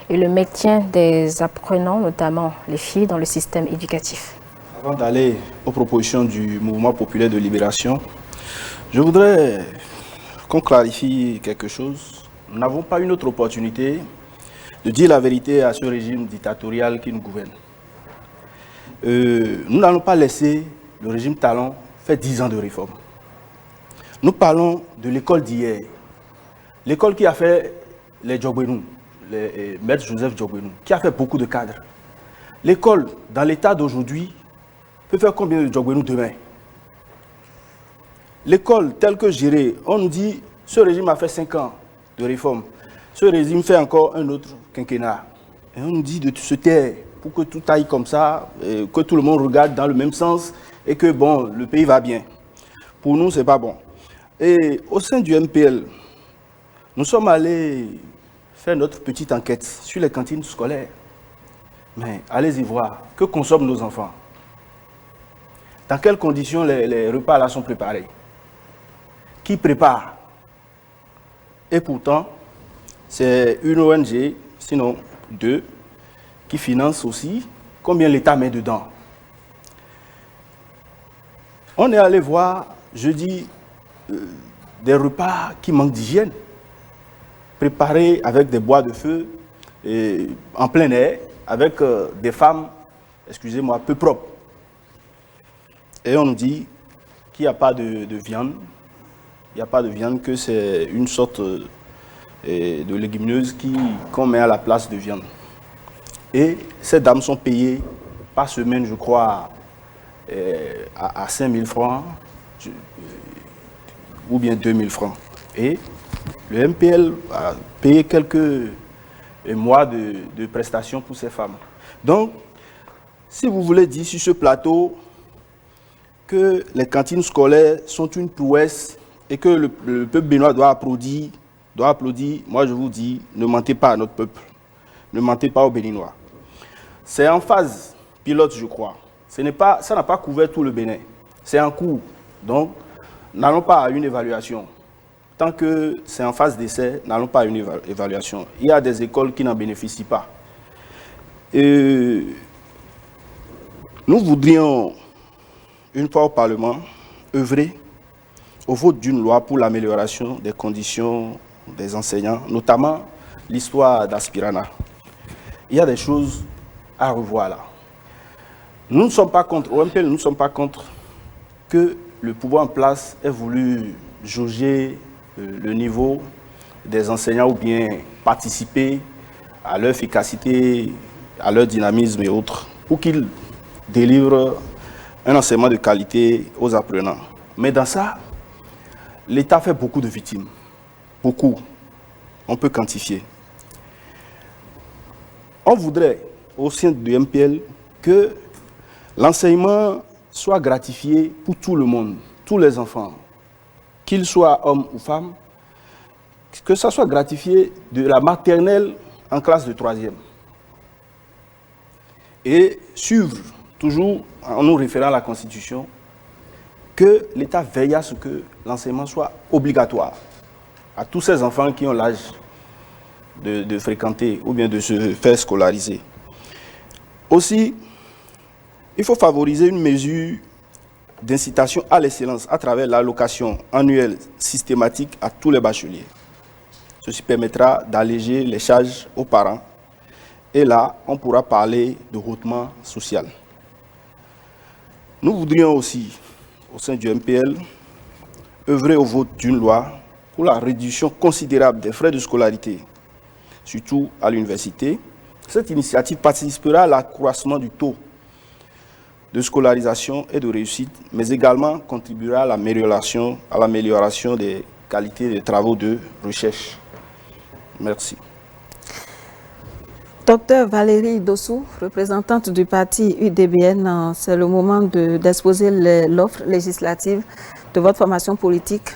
et le maintien des apprenants, notamment les filles, dans le système éducatif? Avant d'aller aux propositions du mouvement populaire de libération, je voudrais qu'on clarifie quelque chose. Nous n'avons pas une autre opportunité de dire la vérité à ce régime dictatorial qui nous gouverne. Nous n'allons pas laisser le régime Talon faire 10 ans de réforme. Nous parlons de l'école d'hier. L'école qui a fait les Djogbenou, les maître Joseph Djogbenou, qui a fait beaucoup de cadres. L'école, dans l'état d'aujourd'hui, peut faire combien de Djogbenou demain? L'école telle que gérée, on nous dit, ce régime a fait 5 ans de réforme. Ce régime fait encore un autre quinquennat. Et on nous dit de se taire pour que tout aille comme ça, que tout le monde regarde dans le même sens et que bon, le pays va bien. Pour nous, ce n'est pas bon. Et au sein du MPL, nous sommes allés faire notre petite enquête sur les cantines scolaires. Mais allez-y voir, que consomment nos enfants? Dans quelles conditions les repas là sont préparés? Qui prépare? Et pourtant, c'est une ONG, sinon 2, qui finance aussi. Combien l'État met dedans? On est allé voir, je dis, des repas qui manquent d'hygiène, préparés avec des bois de feu, et en plein air, avec des femmes, excusez-moi, peu propres. Et on nous dit qu'il n'y a pas de viande. Il n'y a pas de viande, que c'est une sorte de légumineuse qu'on met à la place de viande. Et ces dames sont payées par semaine, je crois, à 5 000 francs ou bien 2 000 francs. Et le MPL a payé quelques mois de prestations pour ces femmes. Donc, si vous voulez dire sur ce plateau que les cantines scolaires sont une prouesse et que le peuple béninois doit applaudir, moi je vous dis, ne mentez pas à notre peuple, ne mentez pas aux Béninois. C'est en phase pilote, je crois. Ça n'a pas couvert tout le Bénin. C'est en cours. Donc, n'allons pas à une évaluation. Tant que c'est en phase d'essai, n'allons pas à une évaluation. Il y a des écoles qui n'en bénéficient pas. Et nous voudrions, une fois au Parlement, œuvrer au vote d'une loi pour l'amélioration des conditions des enseignants, notamment l'histoire d'Aspirana. Il y a des choses à revoir là. Nous ne sommes pas contre, au MPL, nous ne sommes pas contre que le pouvoir en place ait voulu jauger le niveau des enseignants ou bien participer à leur efficacité, à leur dynamisme et autres, pour qu'ils délivrent un enseignement de qualité aux apprenants. Mais dans ça, l'État fait beaucoup de victimes. Beaucoup. On peut quantifier. On voudrait, au sein du MPL, que l'enseignement soit gratifié pour tout le monde, tous les enfants, qu'ils soient hommes ou femmes, que ça soit gratifié de la maternelle en classe de 3e. Et suivre, toujours en nous référant à la Constitution, que l'État veille à ce que l'enseignement soit obligatoire à tous ces enfants qui ont l'âge de fréquenter ou bien de se faire scolariser. Aussi, il faut favoriser une mesure d'incitation à l'excellence à travers l'allocation annuelle systématique à tous les bacheliers. Ceci permettra d'alléger les charges aux parents. Et là, on pourra parler de hautement social. Nous voudrions aussi, au sein du MPL, œuvrer au vote d'une loi pour la réduction considérable des frais de scolarité, surtout à l'université. Cette initiative participera à l'accroissement du taux de scolarisation et de réussite, mais également contribuera à l'amélioration des qualités des travaux de recherche. Merci. Docteur Valérie Dossou, représentante du parti UDBN, c'est le moment d'exposer l'offre législative de votre formation politique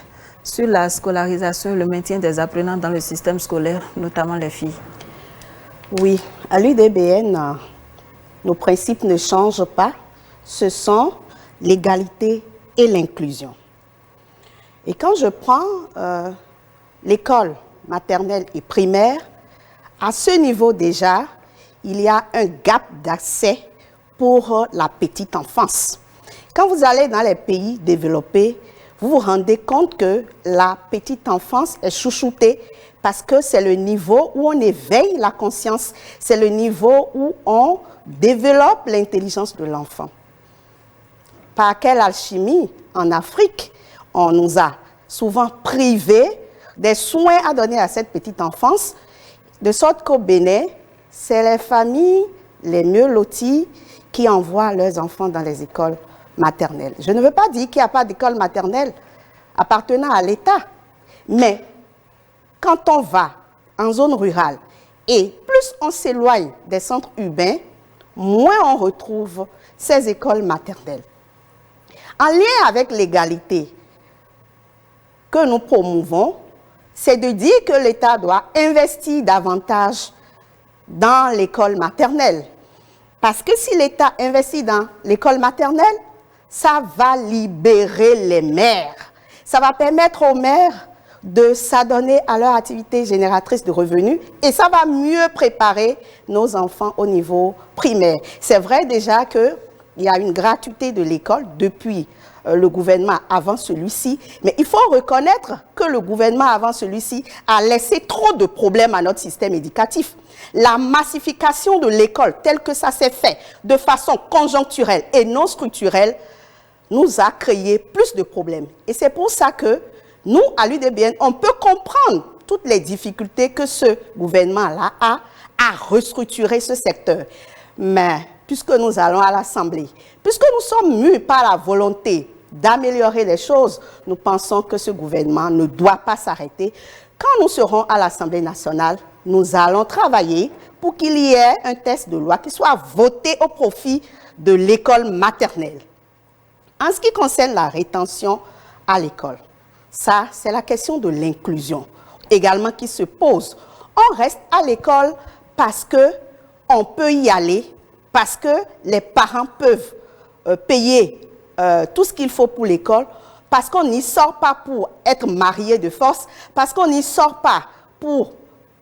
sur la scolarisation et le maintien des apprenants dans le système scolaire, notamment les filles. Oui, à l'UDBN, nos principes ne changent pas. Ce sont l'égalité et l'inclusion. Et quand je prends l'école maternelle et primaire, à ce niveau déjà, il y a un gap d'accès pour la petite enfance. Quand vous allez dans les pays développés, vous vous rendez compte que la petite enfance est chouchoutée parce que c'est le niveau où on éveille la conscience, c'est le niveau où on développe l'intelligence de l'enfant. Par quelle alchimie, en Afrique, on nous a souvent privés des soins à donner à cette petite enfance, de sorte qu'au Bénin, c'est les familles les mieux loties qui envoient leurs enfants dans les écoles maternelles. Je ne veux pas dire qu'il n'y a pas d'école maternelle appartenant à l'État, mais quand on va en zone rurale et plus on s'éloigne des centres urbains, moins on retrouve ces écoles maternelles. En lien avec l'égalité que nous promouvons, c'est de dire que l'État doit investir davantage dans l'école maternelle. Parce que si l'État investit dans l'école maternelle, ça va libérer les mères. Ça va permettre aux mères de s'adonner à leur activité génératrice de revenus et ça va mieux préparer nos enfants au niveau primaire. C'est vrai déjà qu'il y a une gratuité de l'école depuis le gouvernement avant celui-ci, mais il faut reconnaître que le gouvernement avant celui-ci a laissé trop de problèmes à notre système éducatif. La massification de l'école telle que ça s'est fait de façon conjoncturelle et non structurelle nous a créé plus de problèmes. Et c'est pour ça que nous, à l'UDBN, on peut comprendre toutes les difficultés que ce gouvernement-là a à restructurer ce secteur. Mais puisque nous allons à l'Assemblée, puisque nous sommes mus par la volonté d'améliorer les choses, nous pensons que ce gouvernement ne doit pas s'arrêter. Quand nous serons à l'Assemblée nationale, nous allons travailler pour qu'il y ait un texte de loi qui soit voté au profit de l'école maternelle. En ce qui concerne la rétention à l'école, ça, c'est la question de l'inclusion également qui se pose. On reste à l'école parce qu'on peut y aller, parce que les parents peuvent payer tout ce qu'il faut pour l'école, parce qu'on n'y sort pas pour être marié de force, parce qu'on n'y sort pas pour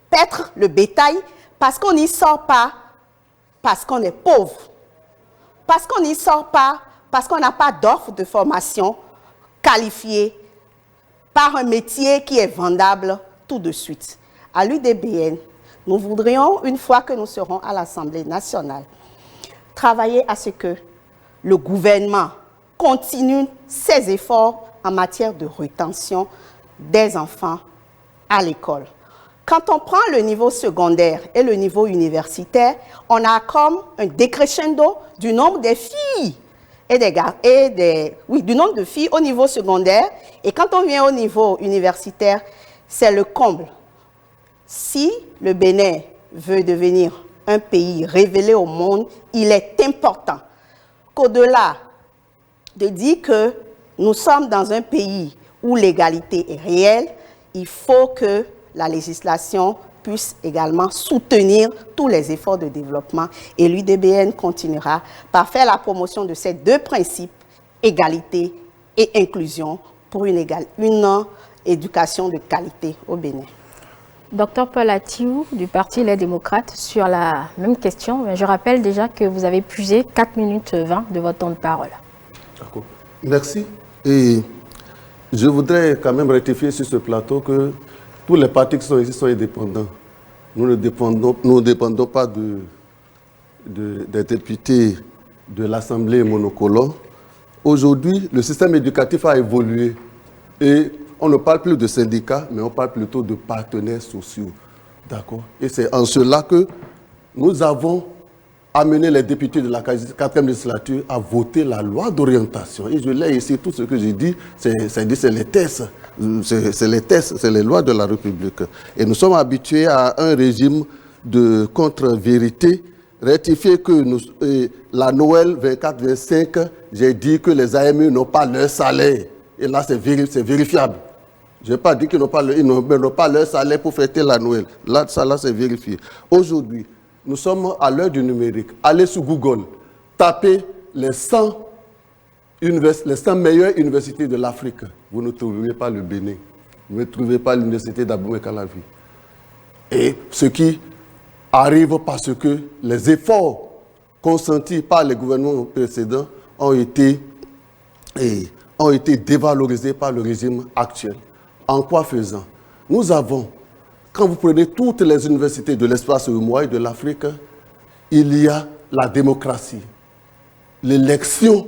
paître le bétail, parce qu'on n'y sort pas parce qu'on est pauvre, parce qu'on n'y sort pas parce qu'on n'a pas d'offre de formation qualifiée par un métier qui est vendable tout de suite. À l'UDBN, nous voudrions, une fois que nous serons à l'Assemblée nationale, travailler à ce que le gouvernement continue ses efforts en matière de rétention des enfants à l'école. Quand on prend le niveau secondaire et le niveau universitaire, on a comme un décrescendo du nombre des filles et des gars, du nombre de filles au niveau secondaire. Et quand on vient au niveau universitaire, c'est le comble. Si le Bénin veut devenir un pays révélé au monde, il est important qu'au-delà de dire que nous sommes dans un pays où l'égalité est réelle, il faut que la législation puisse également soutenir tous les efforts de développement. Et l'UDBN continuera par faire la promotion de ces deux principes, égalité et inclusion, pour une éducation de qualité au Bénin. Docteur Paul Atiou du Parti Les Démocrates, sur la même question, je rappelle déjà que vous avez puisé 4 minutes 20 de votre temps de parole. D'accord. Merci. Et je voudrais quand même rectifier sur ce plateau que tous les partis qui sont ici sont indépendants. Nous ne dépendons pas des députés de l'Assemblée monocolore. Aujourd'hui, le système éducatif a évolué et on ne parle plus de syndicats, mais on parle plutôt de partenaires sociaux. D'accord? Et c'est en cela que nous avons amené les députés de la 4e législature à voter la loi d'orientation. Et je l'ai ici, tout ce que j'ai dit, c'est les tests. C'est les tests, c'est les lois de la République. Et nous sommes habitués à un régime de contre-vérité, rectifier que la Noël 24-25, j'ai dit que les AME n'ont pas leur salaire. Et là, c'est vérifiable. Je n'ai pas dit qu'ils n'ont pas leur salaire pour fêter la Noël. Là, c'est vérifié. Aujourd'hui, nous sommes à l'heure du numérique. Allez sur Google, tapez les 100 meilleures universités de l'Afrique. Vous ne trouverez pas le Bénin. Vous ne trouverez pas l'université d'Abomey-Calavi. Et ce qui arrive parce que les efforts consentis par les gouvernements précédents ont été dévalorisés par le régime actuel. En quoi faisant? Nous avons, quand vous prenez toutes les universités de l'espace humois et de l'Afrique, il y a la démocratie, l'élection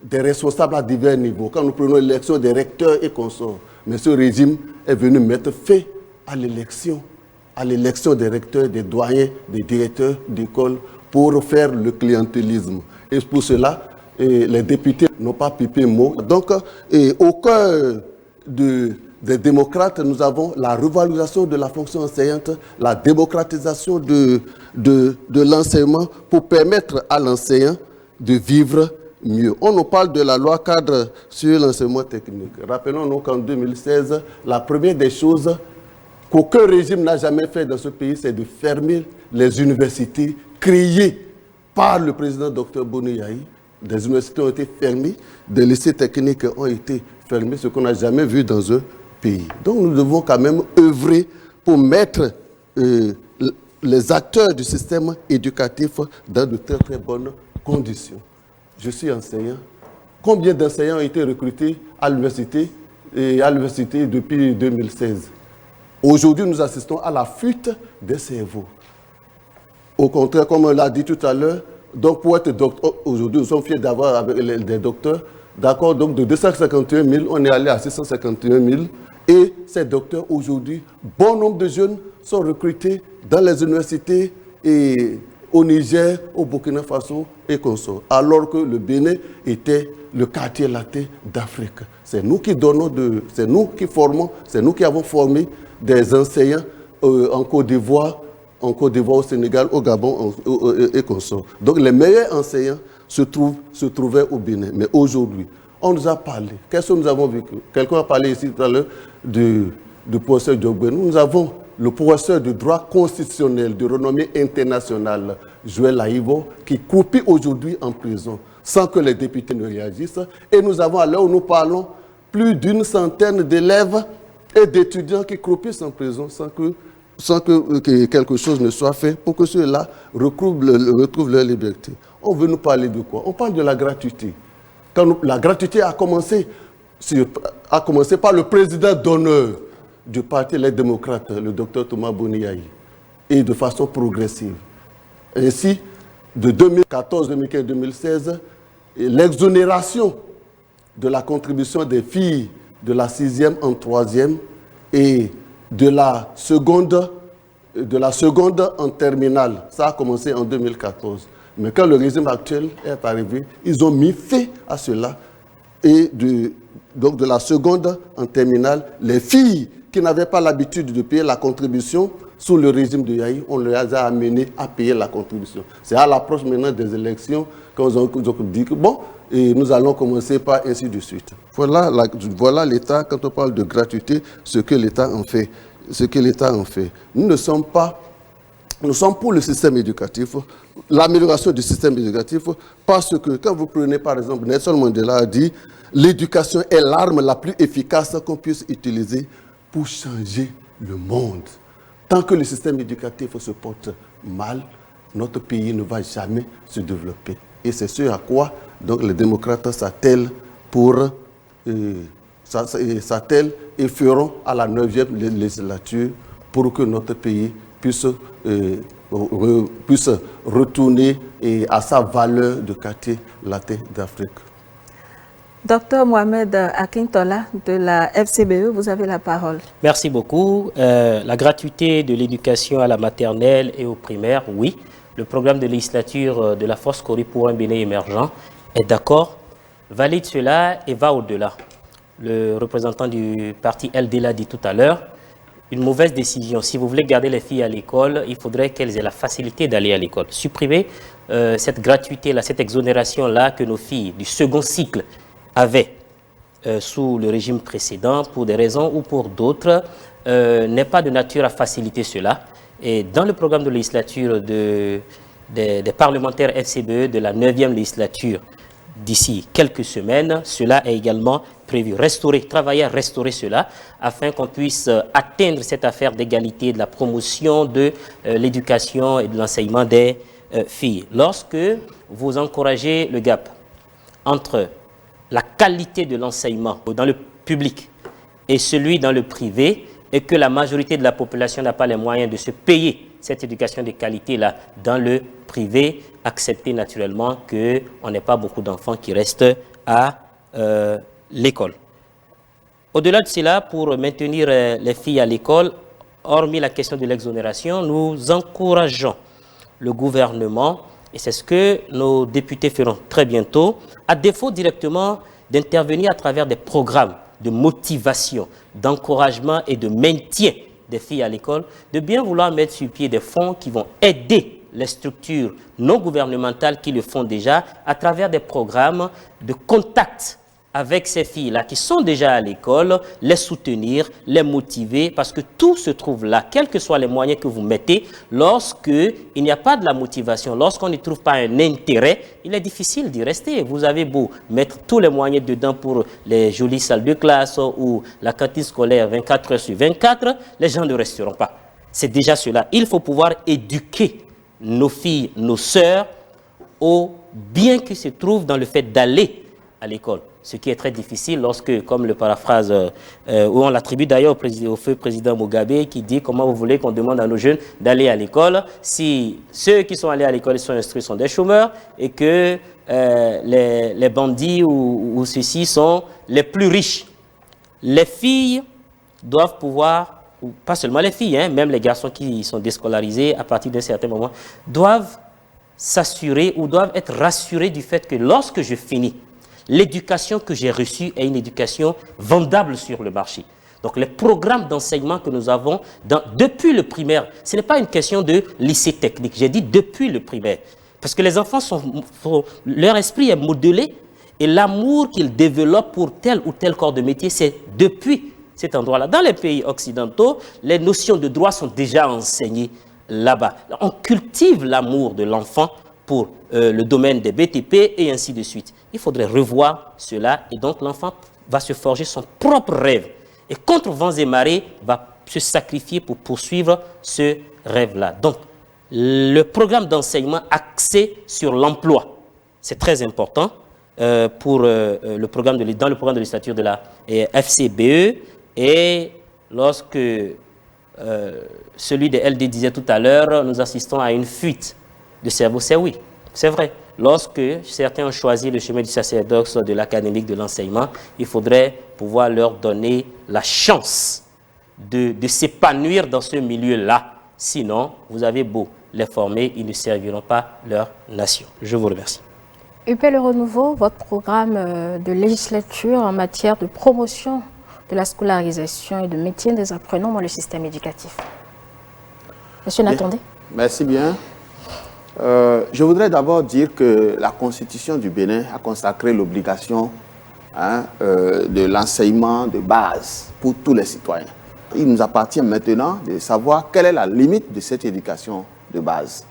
des responsables à divers niveaux. Quand nous prenons l'élection des recteurs et consorts, mais ce régime est venu mettre fin à l'élection des recteurs, des doyens, des directeurs d'école pour faire le clientélisme. Et pour cela, les députés n'ont pas pipé mot. Donc, au cœur des démocrates, nous avons la revalorisation de la fonction enseignante, la démocratisation de l'enseignement pour permettre à l'enseignant de vivre mieux. On nous parle de la loi cadre sur l'enseignement technique. Rappelons-nous qu'en 2016, la première des choses qu'aucun régime n'a jamais fait dans ce pays, c'est de fermer les universités créées par le président Dr Boni Yayi. Des universités ont été fermées, des lycées techniques ont été fermés, ce qu'on n'a jamais vu dans un pays. Donc nous devons quand même œuvrer pour mettre les acteurs du système éducatif dans de très très bonnes conditions. Je suis enseignant. Combien d'enseignants ont été recrutés à l'université depuis 2016? Aujourd'hui, nous assistons à la fuite des cerveaux. Au contraire, comme on l'a dit tout à l'heure, donc pour être docteur, aujourd'hui, nous sommes fiers d'avoir des docteurs. D'accord, donc de 251 000, on est allé à 651 000. Et ces docteurs, aujourd'hui, bon nombre de jeunes sont recrutés dans les universités et au Niger, au Burkina Faso et consorts. Alors que le Bénin était le quartier latin d'Afrique. C'est nous qui donnons, c'est nous qui formons, c'est nous qui avons formé des enseignants en Côte d'Ivoire, au Sénégal, au Gabon et consorts. Donc les meilleurs enseignants se trouvaient au Bénin. Mais aujourd'hui, on nous a parlé. Qu'est-ce que nous avons vécu? Quelqu'un a parlé ici tout à l'heure du professeur Diogbe. Nous avons le professeur de droit constitutionnel de renommée internationale, Joël Aïvo, qui croupit aujourd'hui en prison sans que les députés ne réagissent. Et nous avons, à l'heure où nous parlons, plus d'une centaine d'élèves et d'étudiants qui croupissent en prison sans que quelque chose ne soit fait pour que ceux-là retrouvent leur liberté. On veut nous parler de quoi? On parle de la gratuité. La gratuité a commencé par le président d'honneur du Parti Les Démocrates, le docteur Thomas Boni Yayi, et de façon progressive. Ainsi, de 2014, 2015, 2016, l'exonération de la contribution des filles de la 6e en 3e et de la seconde en terminale, ça a commencé en 2014. Mais quand le régime actuel est arrivé, ils ont mis fin à cela. Et donc de la seconde en terminale, les filles qui n'avaient pas l'habitude de payer la contribution sous le régime de Yayi, on les a amenés à payer la contribution. C'est à l'approche maintenant des élections qu'ils ont dit que bon, et nous allons commencer par ainsi de suite. Voilà l'État, quand on parle de gratuité, ce que l'État en fait. Nous sommes pour le système éducatif, l'amélioration du système éducatif, parce que quand vous prenez par exemple, Nelson Mandela a dit, l'éducation est l'arme la plus efficace qu'on puisse utiliser pour changer le monde. Tant que le système éducatif se porte mal, notre pays ne va jamais se développer. Et c'est ce à quoi donc, les démocrates s'attellent et feront à la 9e législature pour que notre pays puisse retourner à sa valeur de quartier latin d'Afrique. Docteur Mohamed Akintola de la FCBE, vous avez la parole. Merci beaucoup. La gratuité de l'éducation à la maternelle et au primaire, oui. le programme de législature de la Force Cori pour un Bénin émergent est d'accord, valide cela et va au-delà. Le représentant du parti LD l'a dit tout à l'heure, une mauvaise décision. Si vous voulez garder les filles à l'école, il faudrait qu'elles aient la facilité d'aller à l'école. Supprimer cette gratuité-là, cette exonération-là que nos filles du second cycle avaient sous le régime précédent, pour des raisons ou pour d'autres, n'est pas de nature à faciliter cela. Et dans le programme de législature des parlementaires FCBE de la 9e législature, d'ici quelques semaines, cela est également prévu. Travailler à restaurer cela afin qu'on puisse atteindre cette affaire d'égalité, de la promotion de l'éducation et de l'enseignement des filles. Lorsque vous encouragez le gap entre la qualité de l'enseignement dans le public et celui dans le privé, et que la majorité de la population n'a pas les moyens de se payer cette éducation de qualité-là dans le privé, acceptez naturellement qu'on n'ait pas beaucoup d'enfants qui restent à l'école. Au-delà de cela, pour maintenir les filles à l'école, hormis la question de l'exonération, nous encourageons le gouvernement, et c'est ce que nos députés feront très bientôt, à défaut directement d'intervenir à travers des programmes de motivation, d'encouragement et de maintien des filles à l'école, de bien vouloir mettre sur pied des fonds qui vont aider les structures non gouvernementales qui le font déjà à travers des programmes de contact avec ces filles-là qui sont déjà à l'école, les soutenir, les motiver, parce que tout se trouve là, quels que soient les moyens que vous mettez, lorsqu'il n'y a pas de la motivation, lorsqu'on ne trouve pas un intérêt, il est difficile d'y rester. Vous avez beau mettre tous les moyens dedans pour les jolies salles de classe ou la cantine scolaire 24 heures sur 24, les gens ne resteront pas. C'est déjà cela. Il faut pouvoir éduquer nos filles, nos sœurs, au bien qui se trouve dans le fait d'aller à l'école. Ce qui est très difficile lorsque, comme le paraphrase, où on l'attribue d'ailleurs au feu président Mugabe, qui dit comment vous voulez qu'on demande à nos jeunes d'aller à l'école si ceux qui sont allés à l'école et sont instruits sont des chômeurs et que les bandits ou ceux-ci sont les plus riches. Les filles doivent pouvoir, ou pas seulement les filles, hein, même les garçons qui sont déscolarisés à partir d'un certain moment, doivent s'assurer ou doivent être rassurés du fait que lorsque je finis, l'éducation que j'ai reçue est une éducation vendable sur le marché. Donc les programmes d'enseignement que nous avons depuis le primaire, ce n'est pas une question de lycée technique, j'ai dit depuis le primaire. Parce que les enfants, leur esprit est modelé et l'amour qu'ils développent pour tel ou tel corps de métier, c'est depuis cet endroit-là. Dans les pays occidentaux, les notions de droit sont déjà enseignées là-bas. On cultive l'amour de l'enfant pour le domaine des BTP et ainsi de suite. Il faudrait revoir cela et donc l'enfant va se forger son propre rêve. Et contre vents et marées, va se sacrifier pour poursuivre ce rêve-là. Donc, le programme d'enseignement axé sur l'emploi, c'est très important pour dans le programme de législature de la FCBE. Et lorsque celui de LD disait tout à l'heure, nous assistons à une fuite de cerveau, c'est oui, c'est vrai. Lorsque certains ont choisi le chemin du sacerdoce de l'académique de l'enseignement, il faudrait pouvoir leur donner la chance de s'épanouir dans ce milieu-là. Sinon, vous avez beau les former, ils ne serviront pas leur nation. Je vous remercie. UP Le Renouveau, votre programme de législature en matière de promotion de la scolarisation et de maintien des apprenants dans le système éducatif. Monsieur Natandé. Merci bien. Je voudrais d'abord dire que la Constitution du Bénin a consacré l'obligation de l'enseignement de base pour tous les citoyens. Il nous appartient maintenant de savoir quelle est la limite de cette éducation de base.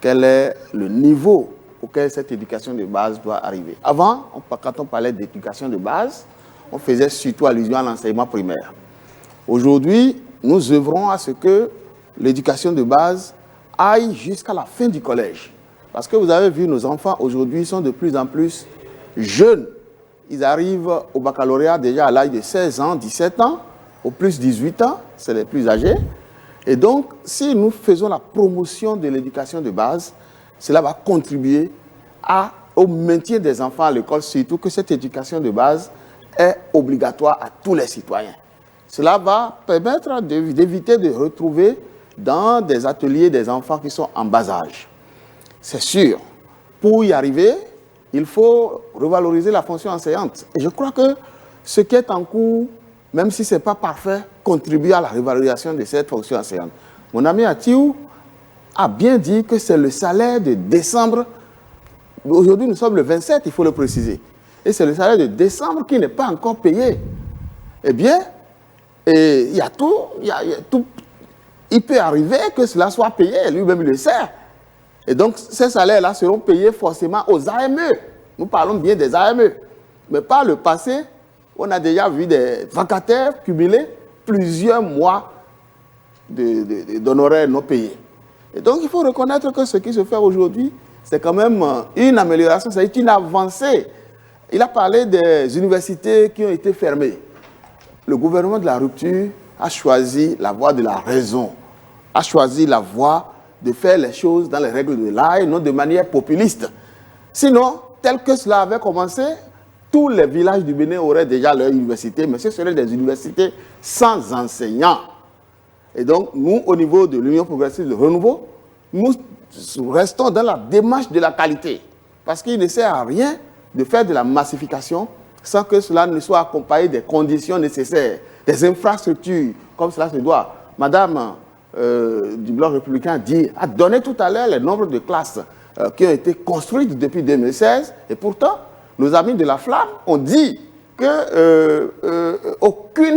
Quel est le niveau auquel cette éducation de base doit arriver. Avant, quand on parlait d'éducation de base, on faisait surtout allusion à l'enseignement primaire. Aujourd'hui, nous œuvrons à ce que l'éducation de base aille jusqu'à la fin du collège. Parce que vous avez vu, nos enfants aujourd'hui sont de plus en plus jeunes. Ils arrivent au baccalauréat déjà à l'âge de 16 ans, 17 ans, au plus 18 ans, c'est les plus âgés. Et donc, si nous faisons la promotion de l'éducation de base, cela va contribuer au maintien des enfants à l'école, surtout que cette éducation de base est obligatoire à tous les citoyens. Cela va permettre d'éviter de retrouver dans des ateliers des enfants qui sont en bas âge. c'est sûr. Pour y arriver, il faut revaloriser la fonction enseignante. Et je crois que ce qui est en cours, même si ce n'est pas parfait, contribue à la revalorisation de cette fonction enseignante. Mon ami Atiou a bien dit que c'est le salaire de décembre. Aujourd'hui, nous sommes le 27, il faut le préciser. Et c'est le salaire de décembre qui n'est pas encore payé. Eh bien, il y a tout. Il peut arriver que cela soit payé, lui-même il le sait. Et donc, ces salaires-là seront payés forcément aux AME. Nous parlons bien des AME. Mais par le passé, on a déjà vu des vacataires cumuler plusieurs mois d'honoraires non payés. Et donc, il faut reconnaître que ce qui se fait aujourd'hui, c'est quand même une amélioration, c'est une avancée. Il a parlé des universités qui ont été fermées. Le gouvernement de la rupture a choisi la voie de la raison, a choisi la voie de faire les choses dans les règles de l'art et non de manière populiste. Sinon, tel que cela avait commencé, tous les villages du Bénin auraient déjà leur université, mais ce seraient des universités sans enseignants. Et donc, nous, au niveau de l'Union progressiste de renouveau, nous restons dans la démarche de la qualité. Parce qu'il ne sert à rien de faire de la massification sans que cela ne soit accompagné des conditions nécessaires, des infrastructures, comme cela se doit. Madame du Bloc républicain a donné tout à l'heure les nombres de classes qui ont été construites depuis 2016. Et pourtant, nos amis de la Flamme ont dit qu'aucune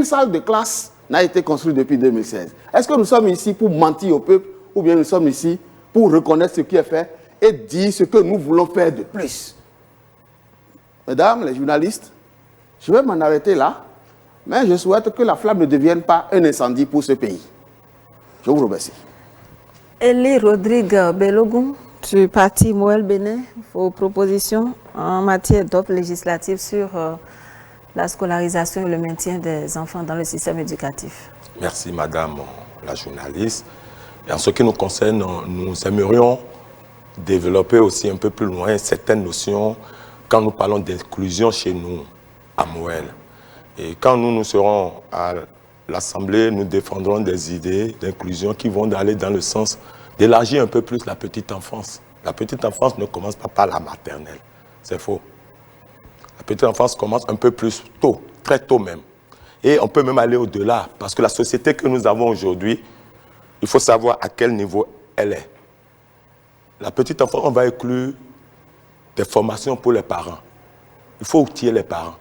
salle de classe n'a été construite depuis 2016. Est-ce que nous sommes ici pour mentir au peuple ou bien nous sommes ici pour reconnaître ce qui est fait et dire ce que nous voulons faire de plus? Mesdames les journalistes, je vais m'en arrêter là, mais je souhaite que la Flamme ne devienne pas un incendie pour ce pays. Je vous remercie. Elie Rodrigue Belogun, du parti Moël Bénin, vos propositions en matière d'offres législatives sur la scolarisation et le maintien des enfants dans le système éducatif. Merci Madame la journaliste. Et en ce qui nous concerne, nous aimerions développer aussi un peu plus loin certaines notions quand nous parlons d'inclusion chez nous à Moël. Et quand nous serons à l'Assemblée, nous défendrons des idées d'inclusion qui vont aller dans le sens d'élargir un peu plus la petite enfance. La petite enfance ne commence pas par la maternelle. C'est faux. La petite enfance commence un peu plus tôt, très tôt même. Et on peut même aller au-delà, parce que la société que nous avons aujourd'hui, il faut savoir à quel niveau elle est. La petite enfance, on va inclure des formations pour les parents. Il faut outiller les parents.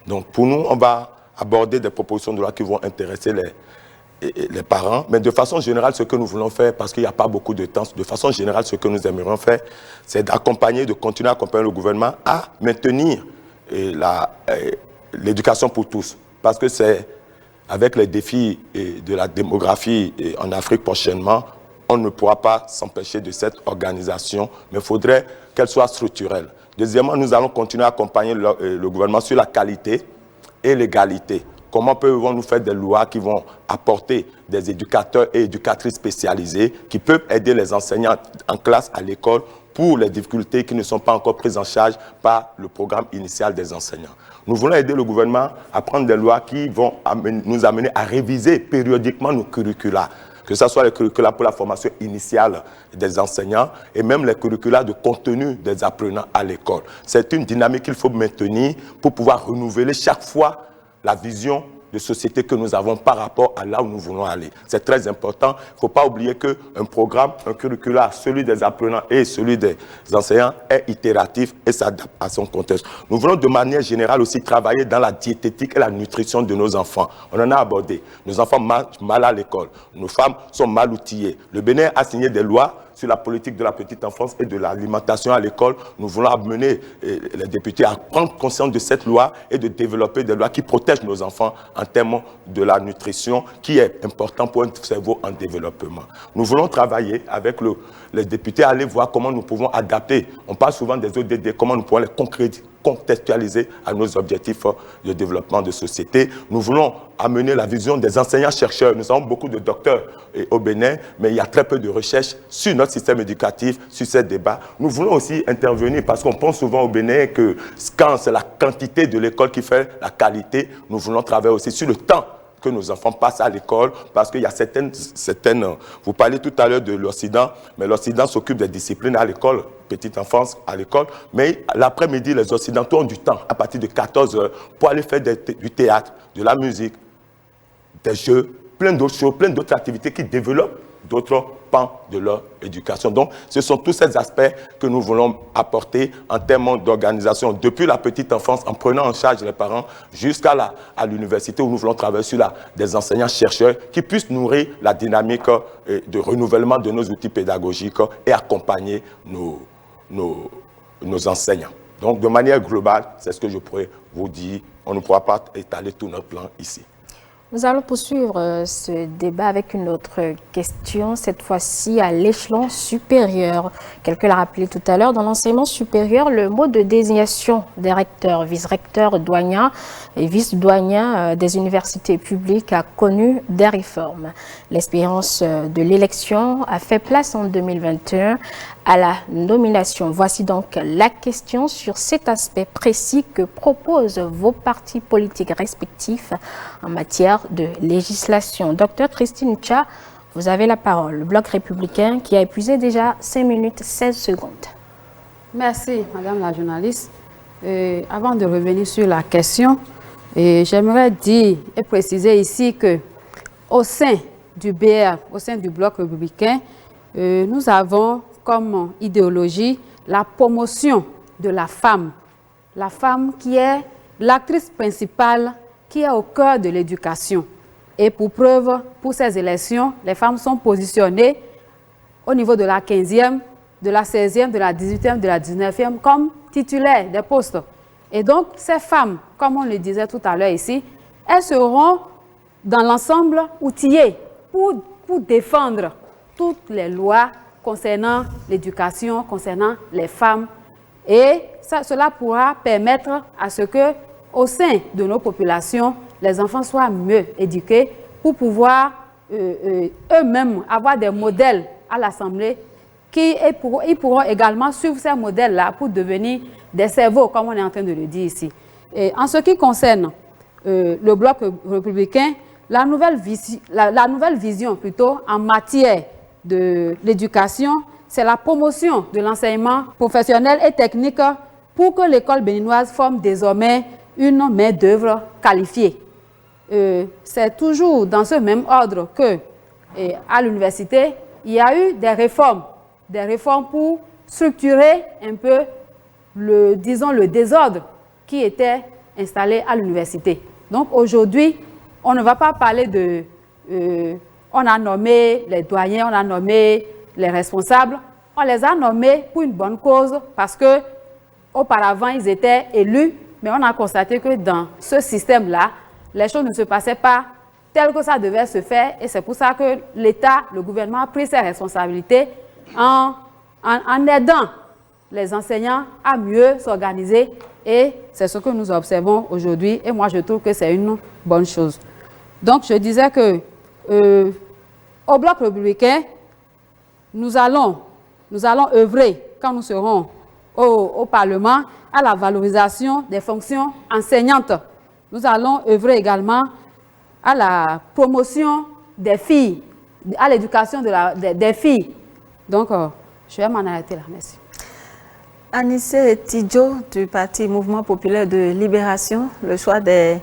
Donc pour nous, on va aborder des propositions de loi qui vont intéresser les parents, mais de façon générale, ce que nous voulons faire, parce qu'il n'y a pas beaucoup de temps, de façon générale, ce que nous aimerions faire, c'est d'accompagner, de continuer à accompagner le gouvernement à maintenir l'éducation pour tous. Parce que c'est avec les défis de la démographie en Afrique prochainement, on ne pourra pas s'empêcher de cette organisation, mais il faudrait qu'elle soit structurelle. Deuxièmement, nous allons continuer à accompagner le gouvernement sur la qualité et l'égalité. Comment pouvons-nous faire des lois qui vont apporter des éducateurs et éducatrices spécialisés qui peuvent aider les enseignants en classe, à l'école, pour les difficultés qui ne sont pas encore prises en charge par le programme initial des enseignants. Nous voulons aider le gouvernement à prendre des lois qui vont nous amener à réviser périodiquement nos curricula, que ce soit les curricula pour la formation initiale des enseignants et même les curricula de contenu des apprenants à l'école. C'est une dynamique qu'il faut maintenir pour pouvoir renouveler chaque fois la vision de société que nous avons par rapport à là où nous voulons aller. C'est très important. Il ne faut pas oublier qu'un programme, un curricula, celui des apprenants et celui des enseignants est itératif et s'adapte à son contexte. Nous voulons de manière générale aussi travailler dans la diététique et la nutrition de nos enfants. On en a abordé. Nos enfants mangent mal à l'école. Nos femmes sont mal outillées. Le Bénin a signé des lois sur la politique de la petite enfance et de l'alimentation à l'école. Nous voulons amener les députés à prendre conscience de cette loi et de développer des lois qui protègent nos enfants en termes de la nutrition, qui est important pour un cerveau en développement. Nous voulons travailler avec les députés, aller voir comment nous pouvons adapter. On parle souvent des ODD, comment nous pouvons les contextualiser à nos objectifs de développement de société. Nous voulons amener la vision des enseignants-chercheurs. Nous avons beaucoup de docteurs au Bénin, mais il y a très peu de recherches sur notre système éducatif, sur ces débats. Nous voulons aussi intervenir parce qu'on pense souvent au Bénin que quand c'est la quantité de l'école qui fait la qualité, nous voulons travailler aussi sur le temps que nos enfants passent à l'école, parce qu'il y a certaines... Vous parlez tout à l'heure de l'Occident, mais l'Occident s'occupe des disciplines à l'école, petite enfance à l'école, mais l'après-midi, les Occidentaux ont du temps, à partir de 14 h, pour aller faire du théâtre, de la musique, des jeux, plein d'autres choses, plein d'autres activités qui développent d'autres pans de leur éducation. Donc, ce sont tous ces aspects que nous voulons apporter en termes d'organisation, depuis la petite enfance, en prenant en charge les parents, jusqu'à l'université où nous voulons travailler sur des enseignants-chercheurs qui puissent nourrir la dynamique de renouvellement de nos outils pédagogiques et accompagner nos enseignants. Donc, de manière globale, c'est ce que je pourrais vous dire. On ne pourra pas étaler tout notre plan ici. Nous allons poursuivre ce débat avec une autre question, cette fois-ci à l'échelon supérieur. Quelqu'un l'a rappelé tout à l'heure, dans l'enseignement supérieur, le mode de désignation des recteurs, vice-recteurs, douaniens et vice-douaniens des universités publiques a connu des réformes. L'expérience de l'élection a fait place en 2021 à la nomination. Voici donc la question sur cet aspect précis que proposent vos partis politiques respectifs en matière de législation. Docteur Christine Tcha, vous avez la parole. Le Bloc républicain qui a épuisé déjà 5 minutes 16 secondes. Merci, Madame la journaliste. Avant de revenir sur la question, j'aimerais dire et préciser ici que au sein du BR, au sein du Bloc républicain, nous avons comme idéologie la promotion de la femme qui est l'actrice principale, qui est au cœur de l'éducation. Et pour preuve, pour ces élections, les femmes sont positionnées au niveau de la 15e, de la 16e, de la 18e, de la 19e comme titulaires des postes. Et donc, ces femmes, comme on le disait tout à l'heure ici, elles seront dans l'ensemble outillées pour défendre toutes les lois concernant l'éducation, concernant les femmes. Et cela pourra permettre à ce que, au sein de nos populations, les enfants soient mieux éduqués pour pouvoir eux-mêmes avoir des modèles à l'Assemblée ils pourront également suivre ces modèles-là pour devenir des cerveaux, comme on est en train de le dire ici. Et en ce qui concerne le Bloc républicain, la nouvelle vision plutôt en matière de l'éducation, c'est la promotion de l'enseignement professionnel et technique pour que l'école béninoise forme désormais une main-d'œuvre qualifiée. C'est toujours dans ce même ordre que, à l'université, il y a eu des réformes pour structurer un peu le désordre qui était installé à l'université. Donc aujourd'hui, on ne va pas parler de... on a nommé les doyens, on a nommé les responsables. On les a nommés pour une bonne cause parce que auparavant ils étaient élus, mais on a constaté que dans ce système-là, les choses ne se passaient pas tel que ça devait se faire. Et c'est pour ça que l'État, le gouvernement a pris ses responsabilités en aidant les enseignants à mieux s'organiser. Et c'est ce que nous observons aujourd'hui. Et moi, je trouve que c'est une bonne chose. Donc, je disais que au Bloc républicain, nous allons œuvrer, quand nous serons au Parlement, à la valorisation des fonctions enseignantes. Nous allons œuvrer également à la promotion des filles, à l'éducation des filles. Donc, je vais m'en arrêter là. Merci. Anissé Tidjo du Parti Mouvement Populaire de Libération, le choix des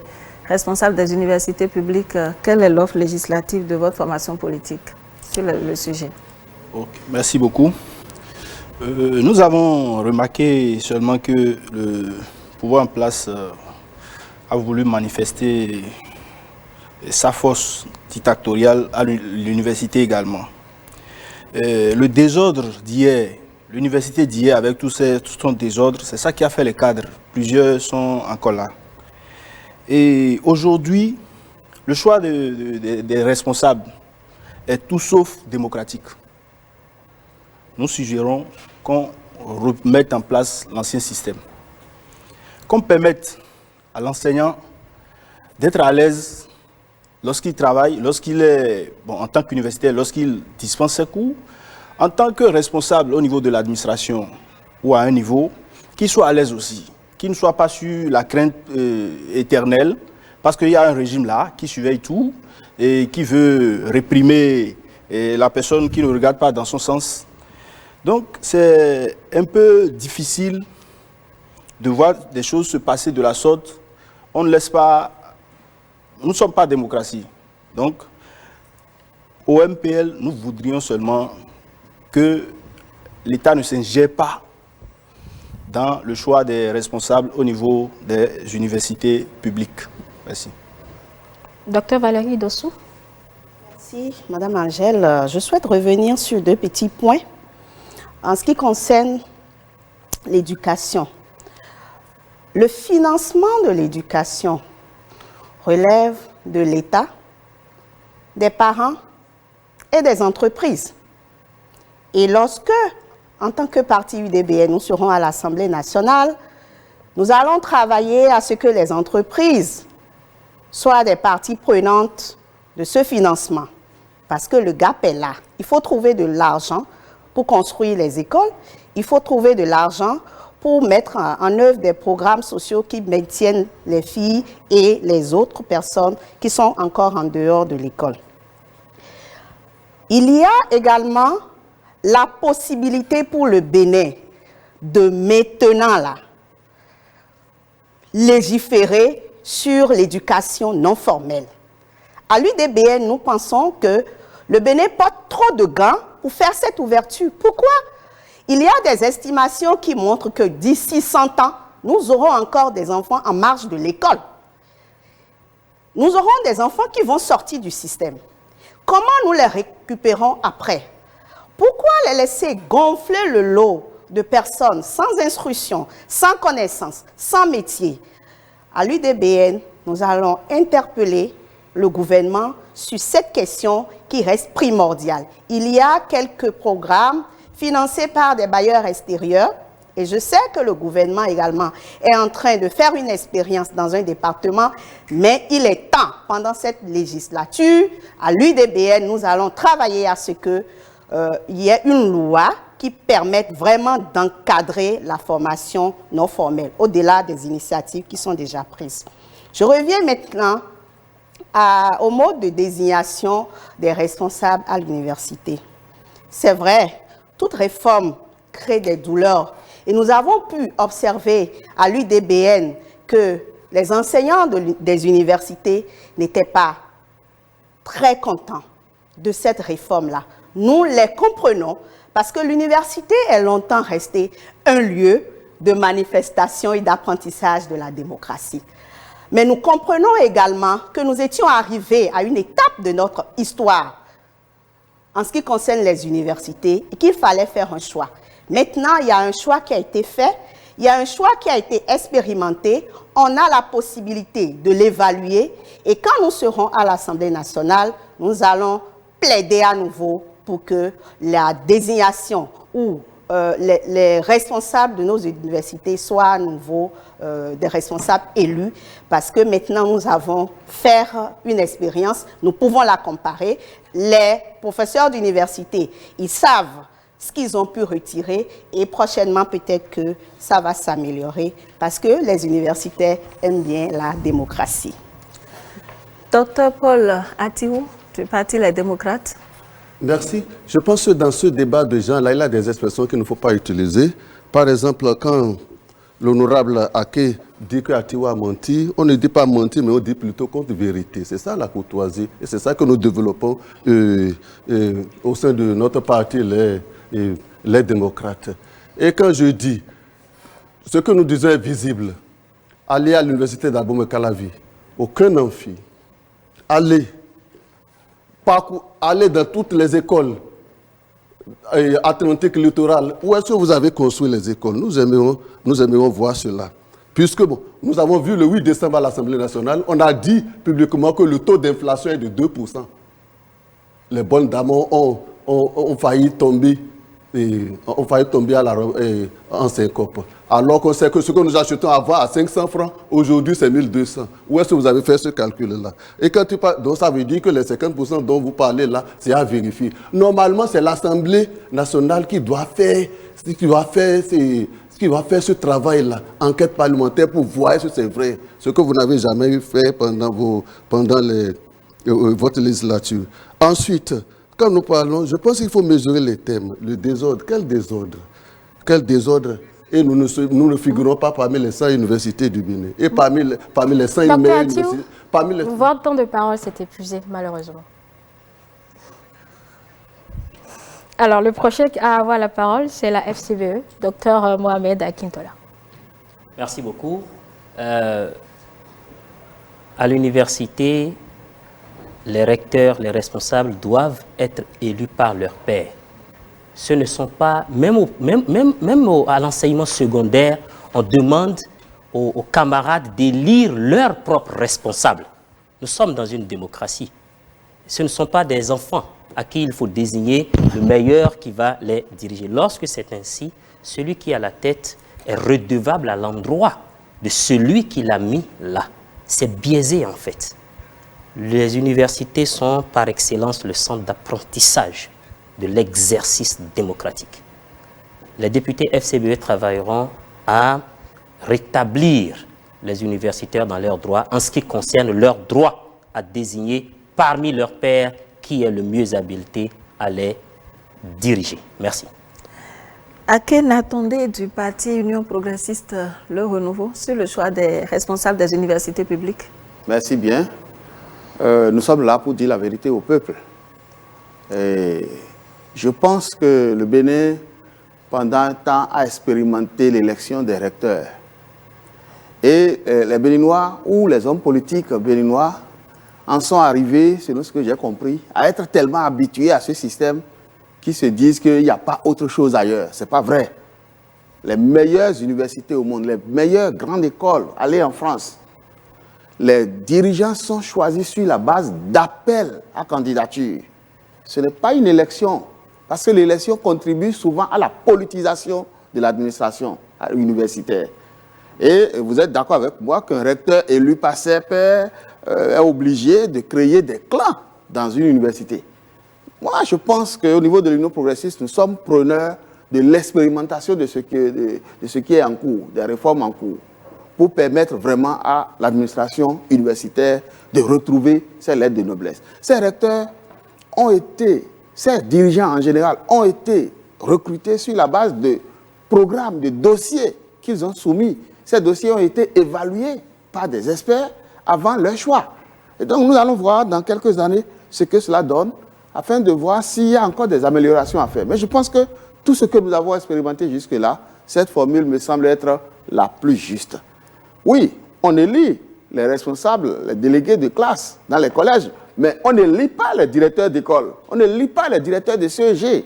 responsables des universités publiques, quelle est l'offre législative de votre formation politique sur le sujet? Okay. Merci beaucoup. Nous avons remarqué seulement que le pouvoir en place a voulu manifester sa force dictatoriale à l'université également. Le désordre d'hier, l'université d'hier avec tout son désordre, c'est ça qui a fait les cadres. Plusieurs sont encore là. Et aujourd'hui, le choix des responsables est tout sauf démocratique. Nous suggérons qu'on remette en place l'ancien système. Qu'on permette à l'enseignant d'être à l'aise lorsqu'il travaille, lorsqu'il est, en tant qu'universitaire, lorsqu'il dispense ses cours, en tant que responsable au niveau de l'administration ou à un niveau, qu'il soit à l'aise aussi, qu'il ne soit pas sur la crainte éternelle parce qu'il y a un régime là qui surveille tout et qui veut réprimer la personne qui ne regarde pas dans son sens. Donc c'est un peu difficile de voir des choses se passer de la sorte. On ne laisse pas... Nous ne sommes pas démocratie. Donc, au MPL, nous voudrions seulement que l'État ne s'ingère pas dans le choix des responsables au niveau des universités publiques. Merci. Docteur Valérie Dossou. Merci, Madame Angèle. Je souhaite revenir sur 2 petits points. En ce qui concerne l'éducation, le financement de l'éducation relève de l'État, des parents et des entreprises. Et lorsque, en tant que parti UDBN, nous serons à l'Assemblée nationale, nous allons travailler à ce que les entreprises soient des parties prenantes de ce financement. Parce que le gap est là. Il faut trouver de l'argent pour construire les écoles. Il faut trouver de l'argent pour mettre en œuvre des programmes sociaux qui maintiennent les filles et les autres personnes qui sont encore en dehors de l'école. Il y a également la possibilité pour le Bénin de maintenant là, légiférer sur l'éducation non formelle. À l'UDBN, nous pensons que le Bénin porte trop de gants pour faire cette ouverture. Pourquoi? Il y a des estimations qui montrent que d'ici 100 ans, nous aurons encore des enfants en marge de l'école. Nous aurons des enfants qui vont sortir du système. Comment nous les récupérons après? Pourquoi les laisser gonfler le lot de personnes sans instruction, sans connaissance, sans métier? À l'UDBN, nous allons interpeller le gouvernement sur cette question qui reste primordiale. Il y a quelques programmes financés par des bailleurs extérieurs et je sais que le gouvernement également est en train de faire une expérience dans un département, mais il est temps, pendant cette législature, à l'UDBN, nous allons travailler à ce qu'il y ait une loi qui permette vraiment d'encadrer la formation non formelle, au-delà des initiatives qui sont déjà prises. Je reviens maintenant au mode de désignation des responsables à l'université. C'est vrai, toute réforme crée des douleurs et nous avons pu observer à l'UDBN que les enseignants des universités n'étaient pas très contents de cette réforme-là. Nous les comprenons parce que l'université est longtemps restée un lieu de manifestation et d'apprentissage de la démocratie. Mais nous comprenons également que nous étions arrivés à une étape de notre histoire en ce qui concerne les universités et qu'il fallait faire un choix. Maintenant, il y a un choix qui a été fait, il y a un choix qui a été expérimenté, on a la possibilité de l'évaluer et quand nous serons à l'Assemblée nationale, nous allons plaider à nouveau pour que la désignation ou les responsables de nos universités soient à nouveau des responsables élus parce que maintenant nous avons fait une expérience, nous pouvons la comparer. Les professeurs d'université, ils savent ce qu'ils ont pu retirer et prochainement peut-être que ça va s'améliorer parce que les universitaires aiment bien la démocratie. Docteur Paul Atiou, du Parti Les Démocrates. Merci. Je pense que dans ce débat de gens, là, il y a des expressions qu'il ne faut pas utiliser. Par exemple, quand l'honorable Ake dit que Atiou a menti, on ne dit pas menti, mais on dit plutôt contre vérité. C'est ça la courtoisie. Et c'est ça que nous développons au sein de notre parti, les démocrates. Et quand je dis ce que nous disons est visible, aller à l'université d'Abomey-Calavi, aucun amphi, aller dans toutes les écoles atlantiques littorales. Où est-ce que vous avez construit les écoles? Nous aimerions voir cela. Puisque bon, nous avons vu le 8 décembre à l'Assemblée nationale, on a dit publiquement que le taux d'inflation est de 2%. Les bonnes dames ont failli tomber. En syncope. Alors qu'on sait que ce que nous achetons avant à 500 francs, aujourd'hui c'est 1200. Où est-ce que vous avez fait ce calcul-là? Et quand tu parles, donc ça veut dire que les 50% dont vous parlez là, c'est à vérifier. Normalement, c'est l'Assemblée nationale qui doit faire qui va faire ce travail-là, enquête parlementaire, pour voir si c'est vrai, ce que vous n'avez jamais fait pendant votre législature. Ensuite, quand nous parlons, je pense qu'il faut mesurer les thèmes. Le désordre, quel désordre? Quel désordre? Et nous ne figurons pas parmi les 100 universités du Bénin. Et parmi les 100 universités... Votre temps de parole s'est épuisé, malheureusement. Alors, le prochain à avoir la parole, c'est la FCBE, Dr Mohamed Akintola. Merci beaucoup. À l'université, les recteurs, les responsables doivent être élus par leurs pairs. Ce ne sont pas, même à l'enseignement secondaire, on demande aux camarades d'élire leurs propres responsables. Nous sommes dans une démocratie. Ce ne sont pas des enfants à qui il faut désigner le meilleur qui va les diriger. Lorsque c'est ainsi, celui qui a la tête est redevable à l'endroit de celui qui l'a mis là. C'est biaisé en fait. Les universités sont par excellence le centre d'apprentissage de l'exercice démocratique. Les députés FCBE travailleront à rétablir les universitaires dans leurs droits en ce qui concerne leur droit à désigner parmi leurs pairs qui est le mieux habilité à les diriger. Merci. À quel attendez du parti Union progressiste Le Renouveau sur le choix des responsables des universités publiques? Merci bien. Nous sommes là pour dire la vérité au peuple. Et je pense que le Bénin, pendant un temps, a expérimenté l'élection des recteurs. Et les Béninois ou les hommes politiques béninois en sont arrivés, selon ce que j'ai compris, à être tellement habitués à ce système qu'ils se disent qu'il n'y a pas autre chose ailleurs. Ce n'est pas vrai. Les meilleures universités au monde, les meilleures grandes écoles, allez en France, les dirigeants sont choisis sur la base d'appels à candidature. Ce n'est pas une élection, parce que l'élection contribue souvent à la politisation de l'administration universitaire. Et vous êtes d'accord avec moi qu'un recteur élu par ses pairs est obligé de créer des clans dans une université. Moi, je pense qu'au niveau de l'Union progressiste, nous sommes preneurs de l'expérimentation de ce qui est en cours, des réformes en cours, pour permettre vraiment à l'administration universitaire de retrouver ses lettres de noblesse. Ces recteurs ont été, ces dirigeants en général, ont été recrutés sur la base de programmes, de dossiers qu'ils ont soumis. Ces dossiers ont été évalués par des experts avant leur choix. Et donc, nous allons voir dans quelques années ce que cela donne, afin de voir s'il y a encore des améliorations à faire. Mais je pense que tout ce que nous avons expérimenté jusque-là, cette formule me semble être la plus juste. Oui, on élit les responsables, les délégués de classe dans les collèges, mais on ne lit pas les directeurs d'école, on ne lit pas les directeurs de CEG.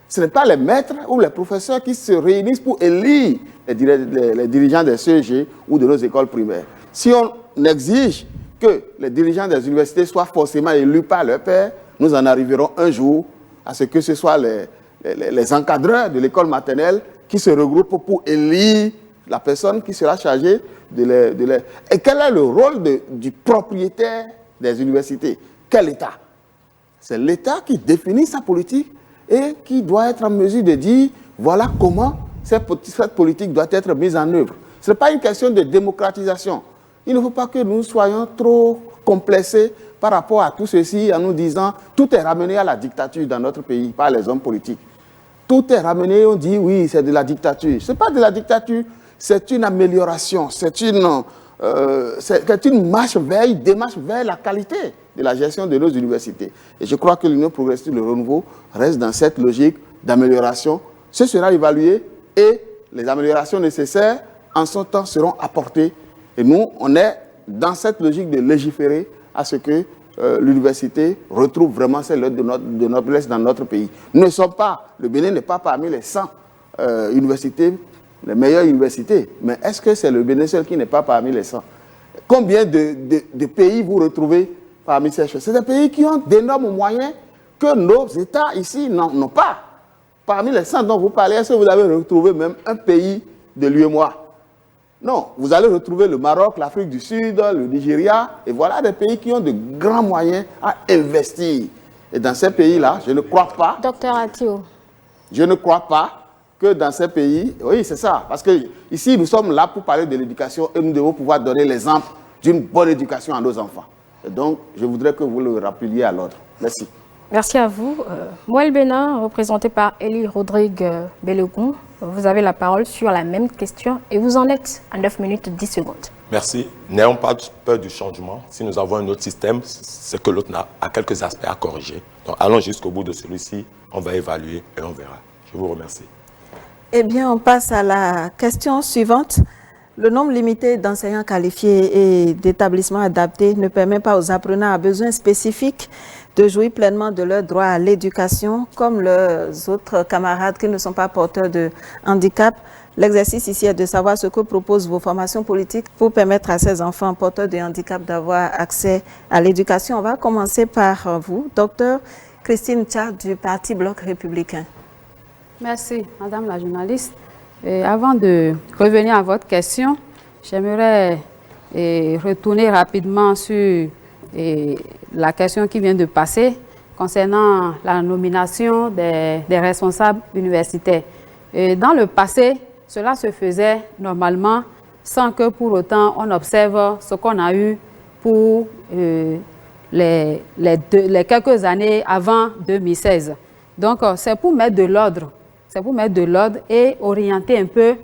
Ce n'est pas les maîtres ou les professeurs qui se réunissent pour élire les dirigeants des CEG ou de nos écoles primaires. Si on exige que les dirigeants des universités soient forcément élus par leur pairs, nous en arriverons un jour à ce que ce soit les encadreurs de l'école maternelle qui se regroupent pour élire la personne qui sera chargée de les... Et quel est le rôle du propriétaire des universités? Quel État? C'est l'État qui définit sa politique et qui doit être en mesure de dire voilà comment cette politique doit être mise en œuvre. Ce n'est pas une question de démocratisation. Il ne faut pas que nous soyons trop complexés par rapport à tout ceci en nous disant tout est ramené à la dictature dans notre pays par les hommes politiques. Tout est ramené, on dit oui, c'est de la dictature. Ce n'est pas de la dictature, c'est une amélioration, c'est une démarche vers la qualité de la gestion de nos universités. Et je crois que l'Union progressiste, le renouveau, reste dans cette logique d'amélioration. Ce sera évalué et les améliorations nécessaires en son temps seront apportées. Et nous, on est dans cette logique de légiférer à ce que l'université retrouve vraiment ses lettres de noblesse dans notre pays. Nous ne sommes pas, le Bénin n'est pas parmi les 100 universités, les meilleures universités, mais est-ce que c'est le Bénin seul qui n'est pas parmi les 100? Combien de pays vous retrouvez parmi ces choses? C'est des pays qui ont d'énormes moyens que nos États ici n'ont pas. Parmi les 100 dont vous parlez, est-ce que vous avez retrouvé même un pays de l'UEMOA? Non, vous allez retrouver le Maroc, l'Afrique du Sud, le Nigeria, et voilà des pays qui ont de grands moyens à investir. Et dans ces pays-là, je ne crois pas... Docteur Atio. Je ne crois pas que dans ces pays, oui, c'est ça. Parce que ici, nous sommes là pour parler de l'éducation et nous devons pouvoir donner l'exemple d'une bonne éducation à nos enfants. Et donc, je voudrais que vous le rappeliez à l'ordre. Merci. Merci à vous. Moël Bénin, représenté par Elie Rodrigue Bellegon, vous avez la parole sur la même question et vous en êtes à 9 minutes 10 secondes. Merci. N'ayons pas peur du changement. Si nous avons un autre système, c'est que l'autre a quelques aspects à corriger. Donc, allons jusqu'au bout de celui-ci. On va évaluer et on verra. Je vous remercie. Eh bien, on passe à la question suivante. Le nombre limité d'enseignants qualifiés et d'établissements adaptés ne permet pas aux apprenants à besoins spécifiques de jouir pleinement de leurs droits à l'éducation, comme leurs autres camarades qui ne sont pas porteurs de handicap. L'exercice ici est de savoir ce que proposent vos formations politiques pour permettre à ces enfants porteurs de handicap d'avoir accès à l'éducation. On va commencer par vous, docteur Christine Tchad du Parti Bloc républicain. Merci, Madame la journaliste. Et avant de revenir à votre question, j'aimerais retourner rapidement sur la question qui vient de passer concernant la nomination des responsables universitaires. Et dans le passé, cela se faisait normalement sans que pour autant on observe ce qu'on a eu pour les quelques années avant 2016. Donc, c'est pour mettre de l'ordre. C'est pour mettre de l'ordre et orienter un peu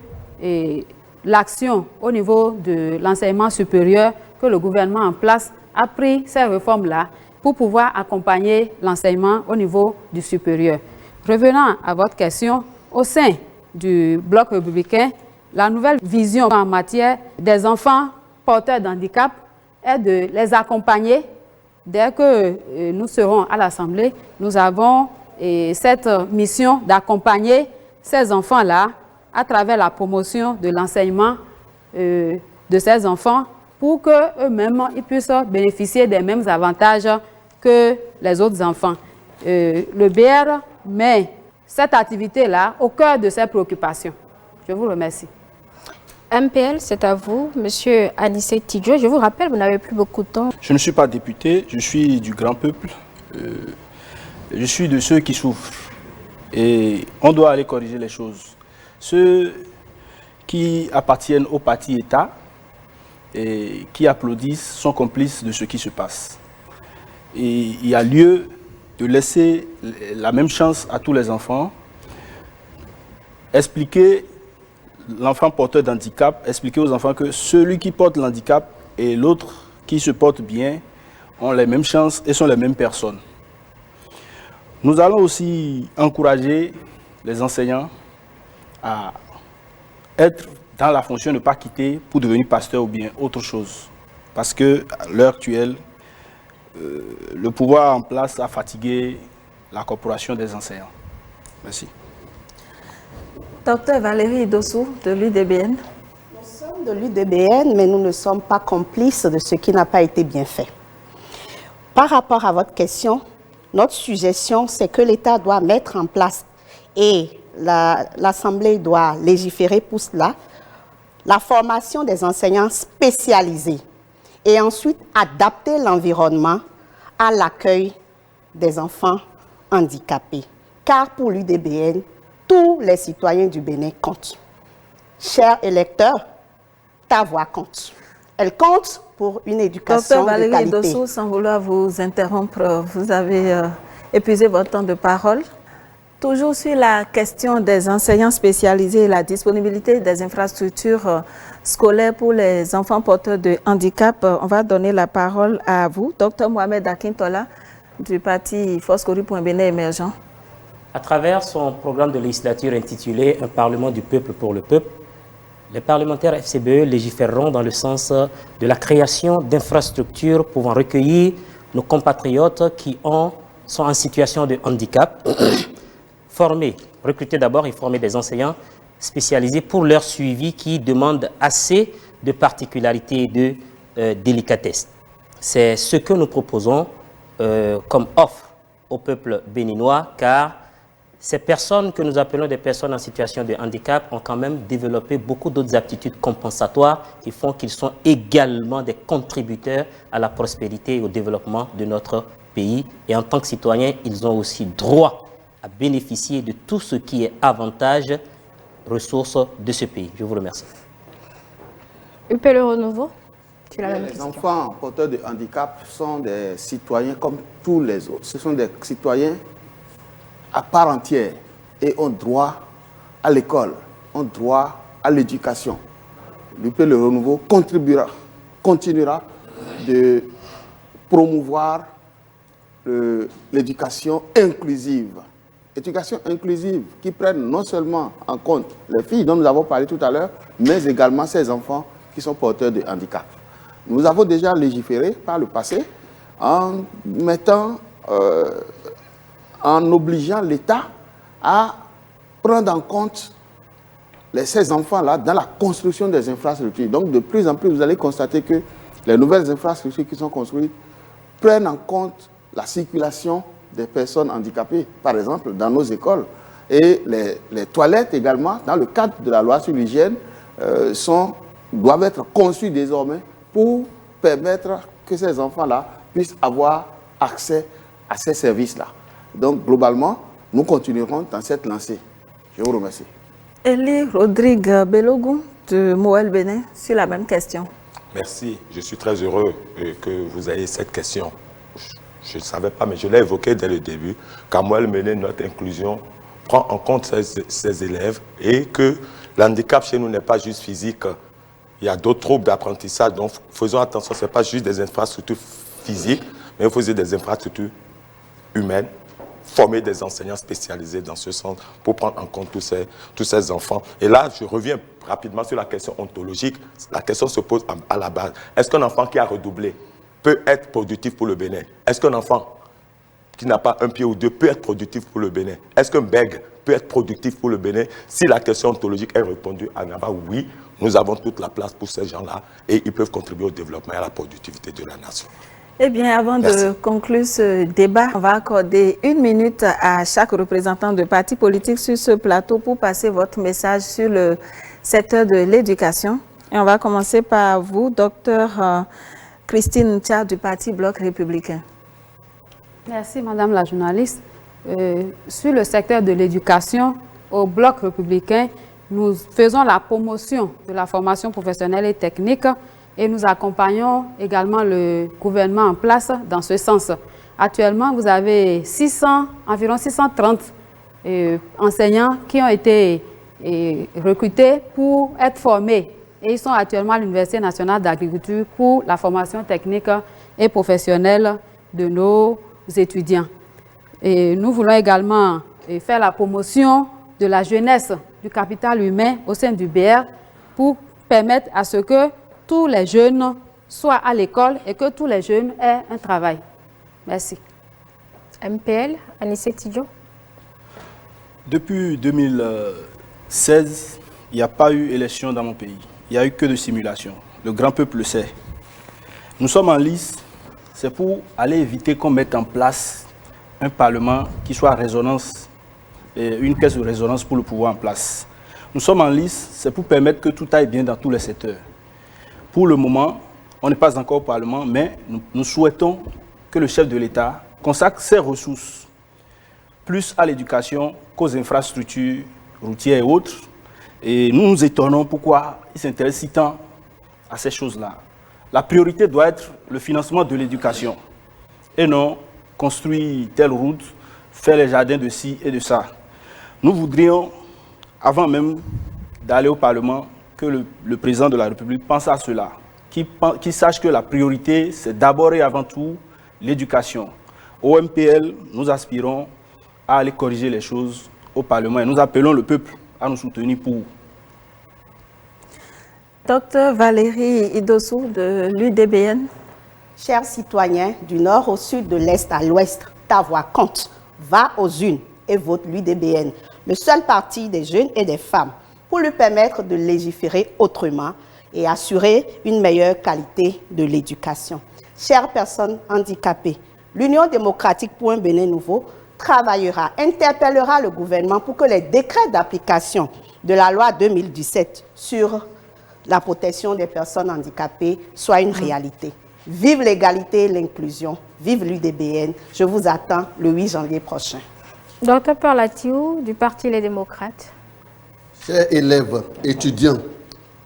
l'action au niveau de l'enseignement supérieur que le gouvernement en place a pris ces réformes-là pour pouvoir accompagner l'enseignement au niveau du supérieur. Revenant à votre question, au sein du Bloc républicain, la nouvelle vision en matière des enfants porteurs d'handicap est de les accompagner. Dès que nous serons à l'Assemblée, nous avons cette mission d'accompagner ces enfants-là à travers la promotion de l'enseignement de ces enfants pour qu'eux-mêmes puissent bénéficier des mêmes avantages que les autres enfants. Le BR met cette activité-là au cœur de ses préoccupations. Je vous remercie. MPL, c'est à vous, Monsieur Anissé Tidjo. Je vous rappelle, vous n'avez plus beaucoup de temps. Je ne suis pas député, je suis du grand peuple. Je suis de ceux qui souffrent et on doit aller corriger les choses. Ceux qui appartiennent au parti État et qui applaudissent sont complices de ce qui se passe. Et il y a lieu de laisser la même chance à tous les enfants, expliquer l'enfant porteur d'handicap, expliquer aux enfants que celui qui porte l'handicap et l'autre qui se porte bien ont les mêmes chances et sont les mêmes personnes. Nous allons aussi encourager les enseignants à être dans la fonction de ne pas quitter pour devenir pasteur ou bien autre chose. Parce qu'à l'heure actuelle, le pouvoir en place a fatigué la corporation des enseignants. Merci. Docteur Valérie Idossou de l'UDBN. Nous sommes de l'UDBN, mais nous ne sommes pas complices de ce qui n'a pas été bien fait. Par rapport à votre question, notre suggestion, c'est que l'État doit mettre en place et l'Assemblée doit légiférer pour cela, la formation des enseignants spécialisés et ensuite adapter l'environnement à l'accueil des enfants handicapés. Car pour l'UDBN, tous les citoyens du Bénin comptent. Chers électeurs, ta voix compte. Elle compte pour une éducation de qualité. Docteur Valérie Idossou, sans vouloir vous interrompre, vous avez épuisé votre temps de parole. Toujours sur la question des enseignants spécialisés et la disponibilité des infrastructures scolaires pour les enfants porteurs de handicap, on va donner la parole à vous, Dr Mohamed Akintola, du parti Foscori pour un Bénin émergent. À travers son programme de législature intitulé « Un Parlement du peuple pour le peuple », les parlementaires FCBE légiféreront dans le sens de la création d'infrastructures pouvant recueillir nos compatriotes qui sont en situation de handicap, recruter d'abord et former des enseignants spécialisés pour leur suivi qui demandent assez de particularités et de délicatesse. C'est ce que nous proposons comme offre au peuple béninois, car ces personnes que nous appelons des personnes en situation de handicap ont quand même développé beaucoup d'autres aptitudes compensatoires qui font qu'ils sont également des contributeurs à la prospérité et au développement de notre pays. Et en tant que citoyens, ils ont aussi droit à bénéficier de tout ce qui est avantage ressources de ce pays. Je vous remercie. UPL Renouveau, les enfants porteurs de handicap sont des citoyens comme tous les autres. Ce sont des citoyens à part entière et ont droit à l'école, ont droit à l'éducation. L'UPL Renouveau continuera de promouvoir l'éducation inclusive. Éducation inclusive qui prenne non seulement en compte les filles dont nous avons parlé tout à l'heure, mais également ces enfants qui sont porteurs de handicap. Nous avons déjà légiféré par le passé en obligeant l'État à prendre en compte ces enfants-là dans la construction des infrastructures. Donc de plus en plus, vous allez constater que les nouvelles infrastructures qui sont construites prennent en compte la circulation des personnes handicapées, par exemple, dans nos écoles. Et les toilettes également, dans le cadre de la loi sur l'hygiène, doivent être conçues désormais pour permettre que ces enfants-là puissent avoir accès à ces services-là. Donc, globalement, nous continuerons dans cette lancée. Je vous remercie. Elie Rodrigue Belogou de Moël Bénin, sur la même question. Merci. Je suis très heureux que vous ayez cette question. Je ne savais pas, mais je l'ai évoqué dès le début, qu'à Moël Bénin, notre inclusion prend en compte ces élèves et que l'handicap chez nous n'est pas juste physique. Il y a d'autres troubles d'apprentissage, donc faisons attention, ce n'est pas juste des infrastructures physiques, mais il faut aussi des infrastructures humaines, former des enseignants spécialisés dans ce sens pour prendre en compte tous ces enfants. Et là, je reviens rapidement sur la question ontologique. La question se pose à la base. Est-ce qu'un enfant qui a redoublé peut être productif pour le Bénin? Est-ce qu'un enfant qui n'a pas un pied ou deux peut être productif pour le Bénin? Est-ce qu'un bègue peut être productif pour le Bénin? Si la question ontologique est répondue à Naba, oui, nous avons toute la place pour ces gens-là et ils peuvent contribuer au développement et à la productivité de la nation. Eh bien, avant de conclure ce débat, on va accorder 1 minute à chaque représentant de parti politique sur ce plateau pour passer votre message sur le secteur de l'éducation. Et on va commencer par vous, docteur Christine Tchar du Parti Bloc républicain. Merci, Madame la journaliste. Sur le secteur de l'éducation, au Bloc républicain, nous faisons la promotion de la formation professionnelle et technique et nous accompagnons également le gouvernement en place dans ce sens. Actuellement, vous avez environ 630 enseignants qui ont été recrutés pour être formés. Et ils sont actuellement à l'Université nationale d'agriculture pour la formation technique et professionnelle de nos étudiants. Et nous voulons également faire la promotion de la jeunesse, du capital humain au sein du BR pour permettre à ce que tous les jeunes soient à l'école et que tous les jeunes aient un travail. Merci. MPL, Anissé Tidjo. Depuis 2016, il n'y a pas eu élection dans mon pays. Il n'y a eu que de simulation. Le grand peuple le sait. Nous sommes en lice, c'est pour aller éviter qu'on mette en place un parlement qui soit à résonance, une caisse de résonance pour le pouvoir en place. Nous sommes en lice, c'est pour permettre que tout aille bien dans tous les secteurs. Pour le moment, on n'est pas encore au Parlement, mais nous souhaitons que le chef de l'État consacre ses ressources plus à l'éducation qu'aux infrastructures routières et autres. Et nous nous étonnons pourquoi il s'intéresse si tant à ces choses-là. La priorité doit être le financement de l'éducation et non construire telle route, faire les jardins de ci et de ça. Nous voudrions, avant même d'aller au Parlement, que le président de la République pense à cela, qu'il sache que la priorité, c'est d'abord et avant tout l'éducation. Au MPL, nous aspirons à aller corriger les choses au Parlement et nous appelons le peuple à nous soutenir pour. Docteur Valérie Idossou de l'UDBN. Chers citoyens du nord au sud, de l'est à l'ouest, ta voix compte. Va aux urnes et vote l'UDBN, le seul parti des jeunes et des femmes, pour lui permettre de légiférer autrement et assurer une meilleure qualité de l'éducation. Chères personnes handicapées, l'Union démocratique pour un Bénin nouveau travaillera, interpellera le gouvernement pour que les décrets d'application de la loi 2017 sur la protection des personnes handicapées soient une réalité. Vive l'égalité et l'inclusion, vive l'UDBN. Je vous attends le 8 janvier prochain. Docteur Perlatiou du Parti Les Démocrates. chers élèves, étudiants,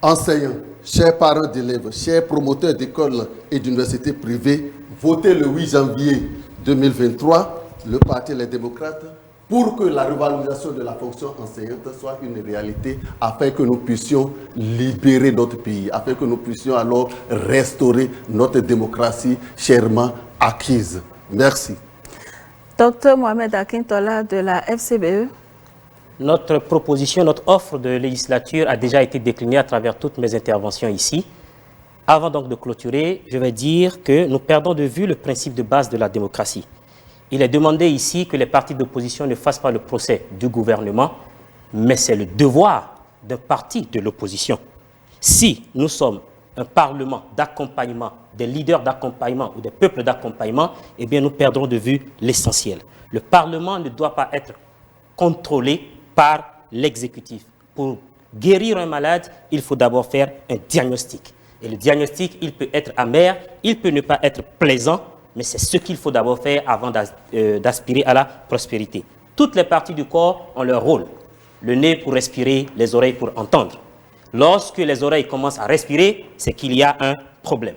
enseignants, chers parents d'élèves, chers promoteurs d'écoles et d'universités privées, votez le 8 janvier 2023, le Parti Les Démocrates, pour que la revalorisation de la fonction enseignante soit une réalité, afin que nous puissions libérer notre pays, afin que nous puissions alors restaurer notre démocratie chèrement acquise. Merci. Docteur Mohamed Akintola de la FCBE. Notre proposition, notre offre de législature a déjà été déclinée à travers toutes mes interventions ici. Avant donc de clôturer, je vais dire que nous perdons de vue le principe de base de la démocratie. Il est demandé ici que les partis d'opposition ne fassent pas le procès du gouvernement, mais c'est le devoir d'un parti de l'opposition. Si nous sommes un parlement d'accompagnement, des leaders d'accompagnement ou des peuples d'accompagnement, eh bien nous perdrons de vue l'essentiel. Le Parlement ne doit pas être contrôlé par l'exécutif. Pour guérir un malade, il faut d'abord faire un diagnostic. Et le diagnostic, il peut être amer, il peut ne pas être plaisant, mais c'est ce qu'il faut d'abord faire avant d'aspirer à la prospérité. Toutes les parties du corps ont leur rôle. Le nez pour respirer, les oreilles pour entendre. Lorsque les oreilles commencent à respirer, c'est qu'il y a un problème.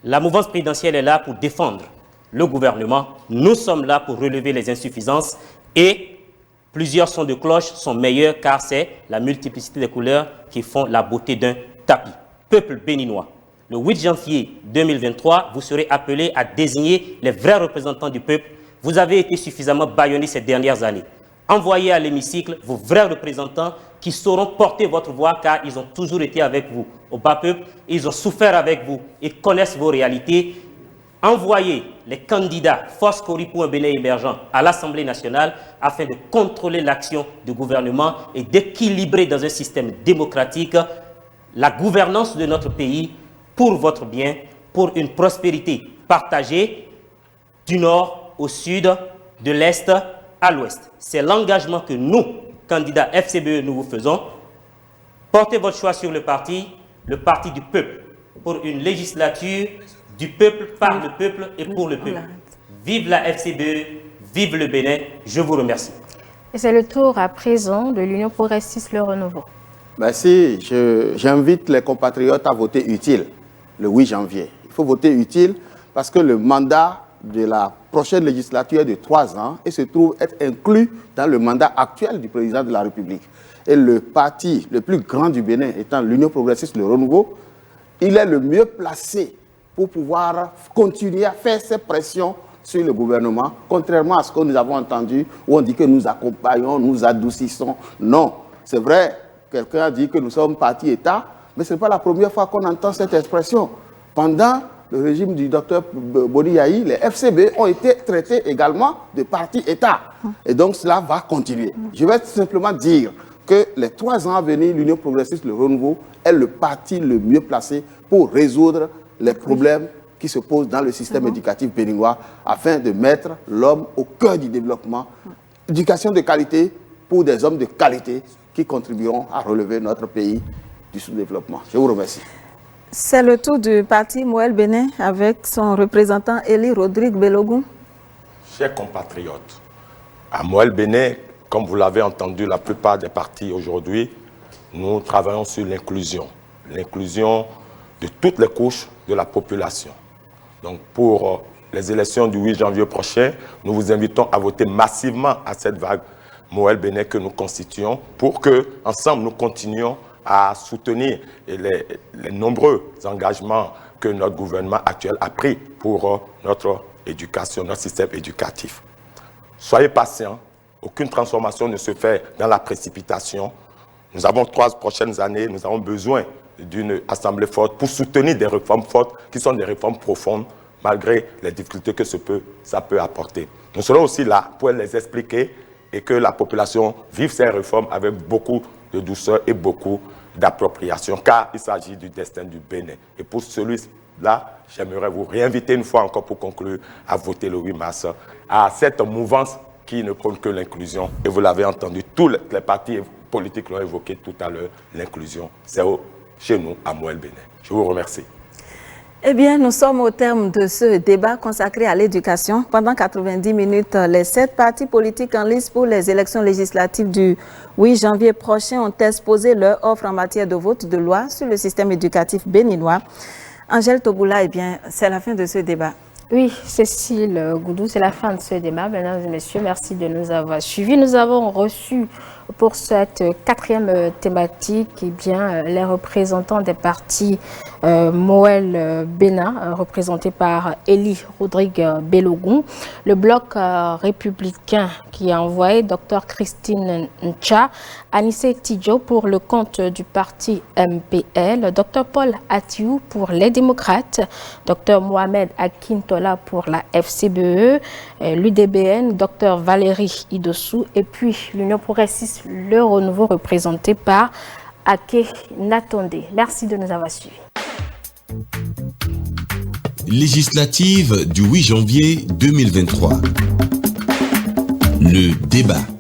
La mouvance présidentielle est là pour défendre le gouvernement. Nous sommes là pour relever les insuffisances et plusieurs sons de cloche sont meilleurs car c'est la multiplicité des couleurs qui font la beauté d'un tapis. Peuple béninois, le 8 janvier 2023, vous serez appelés à désigner les vrais représentants du peuple. Vous avez été suffisamment bâillonnés ces dernières années. Envoyez à l'hémicycle vos vrais représentants qui sauront porter votre voix car ils ont toujours été avec vous au bas peuple, ils ont souffert avec vous, ils connaissent vos réalités. Envoyez les candidats Force Cori pour un Bénin émergent à l'Assemblée nationale afin de contrôler l'action du gouvernement et d'équilibrer dans un système démocratique la gouvernance de notre pays pour votre bien, pour une prospérité partagée du nord au sud, de l'est à l'ouest. C'est l'engagement que nous, candidats FCBE, nous vous faisons. Portez votre choix sur le parti du peuple, pour une législature du peuple, par le peuple et pour le peuple. Vive la FCBE, vive le Bénin, je vous remercie. Et c'est le tour à présent de l'Union progressiste Le Renouveau. Merci. J'invite les compatriotes à voter utile le 8 janvier. Il faut voter utile parce que le mandat de la prochaine législature est de 3 ans et se trouve être inclus dans le mandat actuel du président de la République. Et le parti le plus grand du Bénin étant l'Union progressiste Le Renouveau, il est le mieux placé pour pouvoir continuer à faire ses pressions sur le gouvernement, contrairement à ce que nous avons entendu, où on dit que nous accompagnons, nous adoucissons. Non, c'est vrai, quelqu'un a dit que nous sommes parti-État, mais ce n'est pas la première fois qu'on entend cette expression. Pendant le régime du docteur Boni Yahi, les FCB ont été traités également de parti-État. Et donc cela va continuer. Je vais simplement dire que les 3 ans à venir, l'Union progressiste Le Renouveau est le parti le mieux placé pour résoudre les problèmes qui se posent dans le système éducatif béninois afin de mettre l'homme au cœur du développement. Éducation de qualité pour des hommes de qualité qui contribueront à relever notre pays du sous-développement. Je vous remercie. C'est le tour du parti Moël Bénin avec son représentant Élie Rodrigue Belogou. Chers compatriotes, à Moël Bénin, comme vous l'avez entendu, la plupart des partis aujourd'hui, nous travaillons sur l'inclusion. L'inclusion de toutes les couches de la population. Donc pour les élections du 8 janvier prochain, nous vous invitons à voter massivement à cette vague Moël Bénin que nous constituons pour que, ensemble, nous continuions à soutenir les nombreux engagements que notre gouvernement actuel a pris pour notre éducation, notre système éducatif. Soyez patients, aucune transformation ne se fait dans la précipitation. Nous avons 3 prochaines années, nous avons besoin d'une assemblée forte pour soutenir des réformes fortes qui sont des réformes profondes malgré les difficultés que ça peut apporter. Nous serons aussi là pour les expliquer et que la population vive ces réformes avec beaucoup de douceur et beaucoup d'appropriation, car il s'agit du destin du Bénin. Et pour celui-là, j'aimerais vous réinviter une fois encore pour conclure à voter le 8 mars à cette mouvance qui ne prône que l'inclusion. Et vous l'avez entendu, tous les partis politiques l'ont évoqué tout à l'heure, l'inclusion. C'est chez nous, à Moël Bénin. Je vous remercie. Eh bien, nous sommes au terme de ce débat consacré à l'éducation. Pendant 90 minutes, les 7 partis politiques en lice pour les élections législatives du 8 janvier prochain ont exposé leur offre en matière de vote de loi sur le système éducatif béninois. Angèle Toboula, eh bien, c'est la fin de ce débat. Oui, Cécile Goudou, c'est la fin de ce débat. Mesdames et messieurs, merci de nous avoir suivis. Nous avons reçu pour cette 4e thématique les représentants des partis Moël Bénin, représenté par Élie Rodrigue Belogun, le bloc républicain qui a envoyé Dr Christine Ncha, Anissé Tidjo pour le compte du parti MPL, Dr Paul Atiou pour les démocrates, Dr Mohamed Akintola pour la FCBE, l'UDBN, Dr Valérie Idossou et puis l'Union progressiste Le Renouveau représenté par Ake Natonde. Merci de nous avoir suivis. Législative du 8 janvier 2023. Le débat.